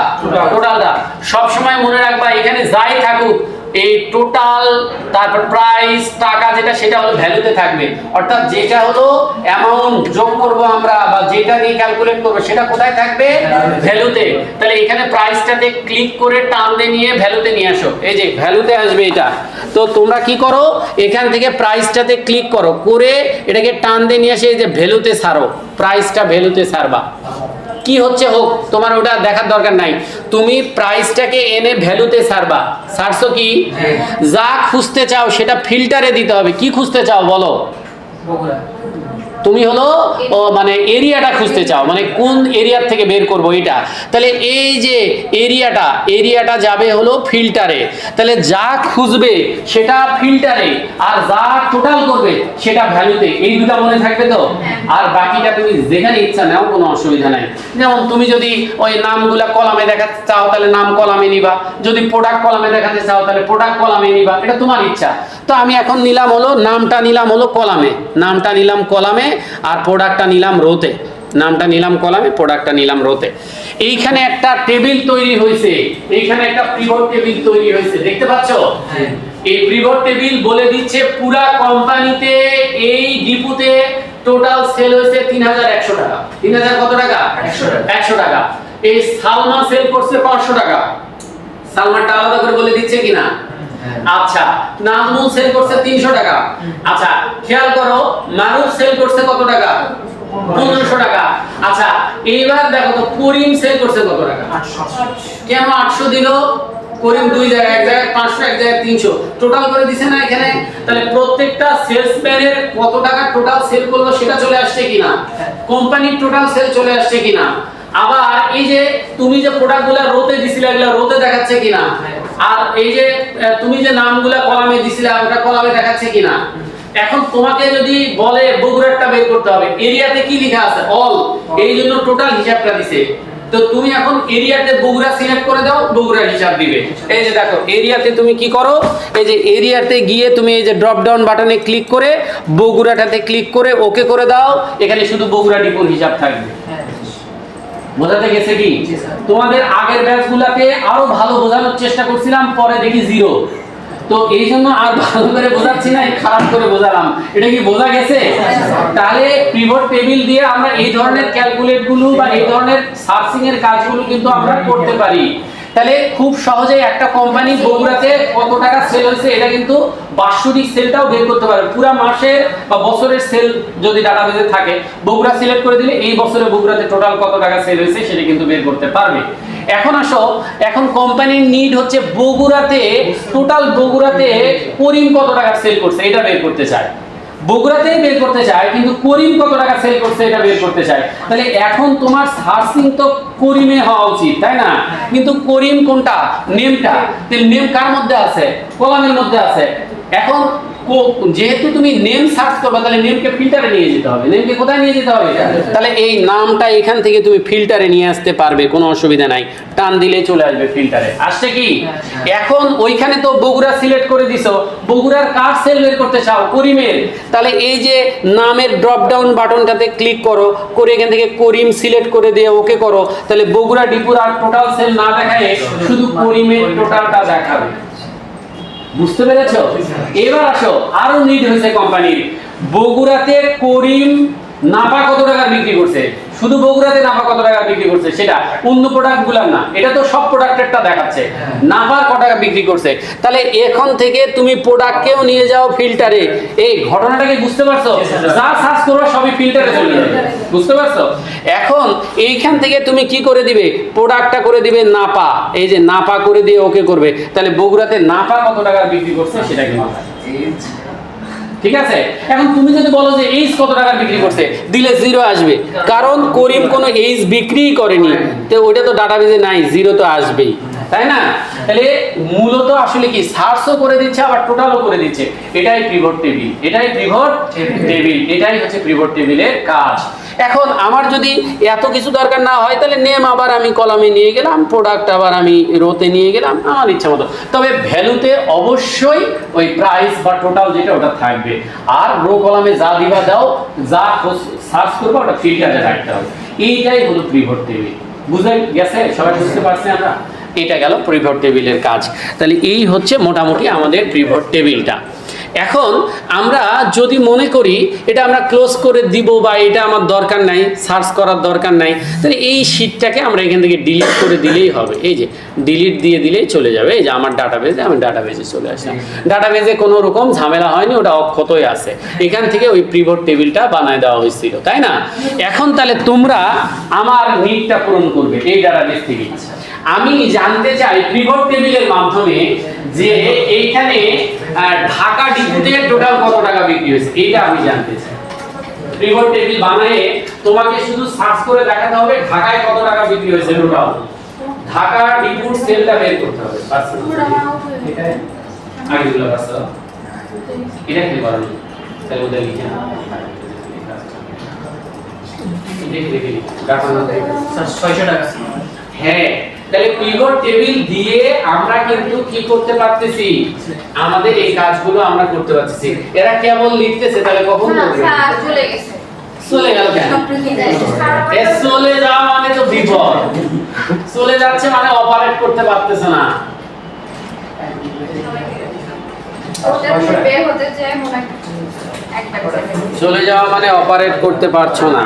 টোটালটা। সব সময় মনে রাখবা এখানে যাই থাকুক, এই টোটাল, তারপর প্রাইস, টাকা যেটা, সেটা হলো ভ্যালুতে থাকবে। অর্থাৎ যেটা হলো অ্যামাউন্ট যোগ করব আমরা বা যেটা দিয়ে ক্যালকুলেট করব, সেটা কোথায় থাকবে? ভ্যালুতে। তাহলে এখানে প্রাইসটাতে ক্লিক করে টান দিয়ে নিয়ে ভ্যালুতে নিয়ে আসো। এই যে ভ্যালুতে আসবে এটা। তো তোমরা কি করো, এখান থেকে প্রাইসটাতে ক্লিক করো, করে এটাকে টান দিয়ে নিয়ে এসে এই যে ভ্যালুতে ছাড়ো। প্রাইসটা ভ্যালুতে ছাড়বা। কি হচ্ছে হোক, তোমার ওটা দেখার দরকার নাই। তুমি প্রাইসটাকে এনে ভ্যালুতে ছাড়বা। ছাড়ছো কি? যা খুঁজতে চাও সেটা ফিল্টারে দিতে হবে। কি খুঁজতে চাও বলো? তুমি হলো মানে এরিয়াটা খুঁজতে চাও, মানে কোন এরিয়ার থেকে বের করব এটা। তাহলে এই যে এরিয়াটা যাবে হলো ফিল্টারে। তাহলে যা খুঁজবে সেটা ফিল্টারে, আর যা টোটাল করবে সেটা ভ্যালুতে। এই দুটো মনে থাকবে তো? আর বাকিটা তুমি যেখানে ইচ্ছা নাও, কোনো অসুবিধা নাই। যেমন তুমি যদি ওই নামগুলা কলামে দেখাতে চাও তাহলে নাম কলামে নিবা, যদি প্রোডাক্ট কলামে দেখাতে চাও তাহলে প্রোডাক্ট কলামে নিবা, এটা তোমার ইচ্ছা। তো আমি এখন নিলাম হলো, নামটা নিলাম হলো কলামে, নামটা নিলাম কলামে, আর প্রোডাক্টটা নিলাম রোতে। নামটা নিলাম কলামে, প্রোডাক্টটা নিলাম রোতে। এইখানে একটা টেবিল তৈরি হয়েছে, এইখানে একটা পিভট টেবিল তৈরি হয়েছে, দেখতে পাচ্ছ? এই পিভট টেবিল বলে দিচ্ছে পুরা কোম্পানিতে এই ডিপুতে টোটাল সেল হয়েছে 3,100 টাকা। 3,000 কত টাকা? 100 টাকা। এই সালমা সেল করছে 500 টাকা। সালমাটা আলাদা করে বলে দিচ্ছে কিনা? আচ্ছা, নাজমুল সেল করছে 300 টাকা। আচ্ছা, খেয়াল করো মারুফ সেল করছে কত টাকা? 1500 টাকা। আচ্ছা, এইবার দেখো তো করিম সেল করছে কত টাকা? 800। কেন 800 দিল? করিম দুই জায়গায়, এক জায়গায় 500, এক জায়গায় 300, টোটাল করে দিছে না এখানে? তাহলে প্রত্যেকটা সেলসম্যানের কত টাকা টোটাল সেল করলো সেটা চলে আসছে কিনা? কোম্পানির টোটাল সেল চলে আসছে কিনা? আবার এই যে তুমি যে প্রোডাক্টগুলো রোতে দিছিলে, এগুলা রোতে দেখাচ্ছে কিনা? আর এই যে তুমি যে নামগুলা কলামে দিছিলে, ওটা কলামে দেখাচ্ছে কিনা? এখন তোমাকে যদি বলে বগুড়াটা বের করতে হবে, এরিয়াতে কি লেখা আছে? অল। এই জন্য টোটাল হিসাবটা দিছে। তো তুমি এখন এরিয়াতে বগুড়া সিলেক্ট করে দাও, বগুড়ার হিসাব দিবে। এই যে দেখো এরিয়াতে তুমি কি করো, এই যে এরিয়াতে গিয়ে তুমি এই যে ড্রপ ডাউন বাটনে ক্লিক করে বগুড়াটাতে ক্লিক করে ওকে করে দাও। এখানে শুধু বগুড়া ডিপোর হিসাব থাকবে। বোঝাতে গেছে কি? তোমাদের আগের ব্যাচগুলোতে আরো ভালো বোঝানোর চেষ্টা করছিলাম, পরে দেখি জিরো। তো এই জন্য আর ভালো করে বোঝাচ্ছি না, খারাপ করে বোঝালাম। এটা কি বোঝা গেছে? তাহলে পিভট টেবিল দিয়ে আমরা এই ধরনের ক্যালকুলেট গুলো বা এই ধরনের সার্চিং এর কাজগুলো কিন্তু আমরা করতে পারি। তাহলে খুব সহজেই একটা কোম্পানি বগুড়াতে কত টাকা সেল হয়েছে এটা কিন্তু বাৎসরিক সেলটাও বের করতে পারবে। পুরো মাসের বা বছরের সেল যদি ডাটাবেজে থাকে, বগুড়া সিলেক্ট করে দিলে এই বছরে বগুড়াতে টোটাল কত টাকা সেল হয়েছে সেটা কিন্তু বের করতে পারবে। এখন আসো, এখন কোম্পানির নিড হচ্ছে বগুড়াতে টোটাল বগুড়াতে করিম কত টাকা সেল করছে এটা বের করতে চায়। বগুড়াতেই বের করতে চায় কিন্তু করিম কত টাকা সেল করছে এটা বের করতে চায়। তাহলে এখন তোমার সার্চিং তো করিমে হওয়া উচিত, তাই না? কিন্তু করিম কোনটা? নেমটা। তাহলে নেম কার মধ্যে আছে? কলামের মধ্যে আছে। এখন যেহেতু তুমি নেম সার্চ করবে তাহলে নেমকে ফিল্টারে নিয়ে যেতে হবে। নেমকে কোথায় নিয়ে যেতে হবে? তাহলে এই নামটা এখান থেকে তুমি ফিল্টারে নিয়ে আসতে পারবে, কোনো অসুবিধা নাই। টান দিলে চলে আসবে ফিল্টারে। আসছে কি? এখন ওইখানে তো বগুড়া সিলেক্ট করে দিছো, বগুড়ার কার সেল বের করতে চাও? করিমের। তাহলে এই যে নামের ড্রপ ডাউন বাটনটাতে ক্লিক করো, করে এখান থেকে করিম সিলেক্ট করে দিয়ে ওকে করো। তাহলে বগুড়া ডিপুর আর টোটাল সেল না দেখায় শুধু করিমের টোটালটা দেখাবে। বুঝতে পেরেছো? এবার আসো, আরো নিড হয়েছে কোম্পানির। বগুড়াতে করিম নাপা কত টাকা বিক্রি করছে, শুধু বগুড়াতে নাপা কত টাকা বিক্রি করছে সেটা, অন্য প্রোডাক্ট গুলা না, এটা তো সব প্রোডাক্টেরটা দেখাচ্ছে। নাপার কত টাকা বিক্রি করছে। তাহলে এখন থেকে তুমি প্রোডাক্টকেও নিয়ে যাও ফিল্টারে। এই ঘটনাটাকে বুঝতে পারছো? যা সার্চ করবে সবই ফিল্টারে চলে যাবে। বুঝতে পারছো? এখন এইখান থেকে তুমি কি করে দিবে? প্রোডাক্টটা করে দিবে নাপা। এই যে নাপা করে দিয়ে ওকে করবে। তাহলে বগুড়াতে নাপা কত টাকা বিক্রি করছে সেটা কি মাথা, ঠিক আছে? এখন তুমি যদি বলো যে এইচ কত টাকা বিক্রি করছে, দিলে জিরো আসবে, কারণ করিম কোনো এইচ বিক্রি করেনি, তো ওটা তো ডাটাবেজে নাই, জিরো তো আসবেই, তাই না? তাহলে মূলত আসলে কি সার্চও করে দিচ্ছে আবার টোটালও করে দিচ্ছে। এটাই পিভট টেবিল, এটাই পিভট টেবিল, এটাই হচ্ছে পিভট টেবিলের কাজ। এখন আমার যদি এত কিছু দরকার না হয় তাহলে নেম আবার আমি কলামে নিয়ে গেলাম, প্রোডাক্ট আবার আমি রোতে নিয়ে গেলাম, আমার ইচ্ছা মতো। তবে ভ্যালুতে অবশ্যই ওই প্রাইস বা টোটাল যেটা ওটা থাকবে। আর রো কলামে যা দিবা দাও, যা সার্চ করবো ওটা ফিল্টারে রাখতে হবে। এইটাই হলো পিভট টেবিল। বুঝে গেছে? সবাই বুঝতে পারছি আমরা? এটা গেল পিভট টেবিলের কাজ। তাহলে এই হচ্ছে মোটামুটি আমাদের পিভট টেবিলটা। এখন আমরা যদি মনে করি এটা আমরা ক্লোজ করে দিব বা এটা আমার দরকার নাই, সার্চ করার দরকার নাই, তাহলে এই শীটটাকে আমরা এখান থেকে ডিলিট করে দিলেই হবে। এই যে ডিলিট দিয়ে দিলেই চলে যাবে। এই যে আমার ডাটাবেজে, আমি ডাটাবেজে চলে আসলাম। ডাটাবেজে কোনো রকম ঝামেলা হয়নি, ওটা অক্ষতই আছে। এখান থেকে ওই পিভট টেবিলটা বানায় দেওয়া হয়েছিল, তাই না? এখন তাহলে তোমরা আমার নিডটা পূরণ করবে এই ডাটাবেজ থেকে। আমি জানতে চাই পিভট টেবিলের মাধ্যমে যে এইখানে ঢাকা ডিপুতে টোটাল কত টাকা বিক্রি হয়েছে, এটা আমি জানতে চাই। পিভট টেবিল বানায়ে তোমাকে শুধু সার্চ করে দেখাতে হবে ঢাকায় কত টাকা বিক্রি হয়েছে টোটাল। ঢাকা ডিপুর সেলটা বের করতে হবে। এটা আগেগুলো বাস এটা কি করেন তাহলে ওটা লিখে দেখি ঢাকা 600 টাকা। হ্যাঁ, তাহলে পিভট টেবিল দিয়ে আমরা কিন্তু কি করতে পারতেছি, আমাদের এই কাজগুলো আমরা করতে পারতেছি। এরা কেবল লিখতেছে, তাহলে কখন করবে? চলে গেছে। চলে গেল কেন? চলে যাওয়া মানে তো বিপদ। চলে যাচ্ছে মানে অপারেট করতে পারতেছে না। চলে যাওয়া মানে অপারেট করতে পারছো না।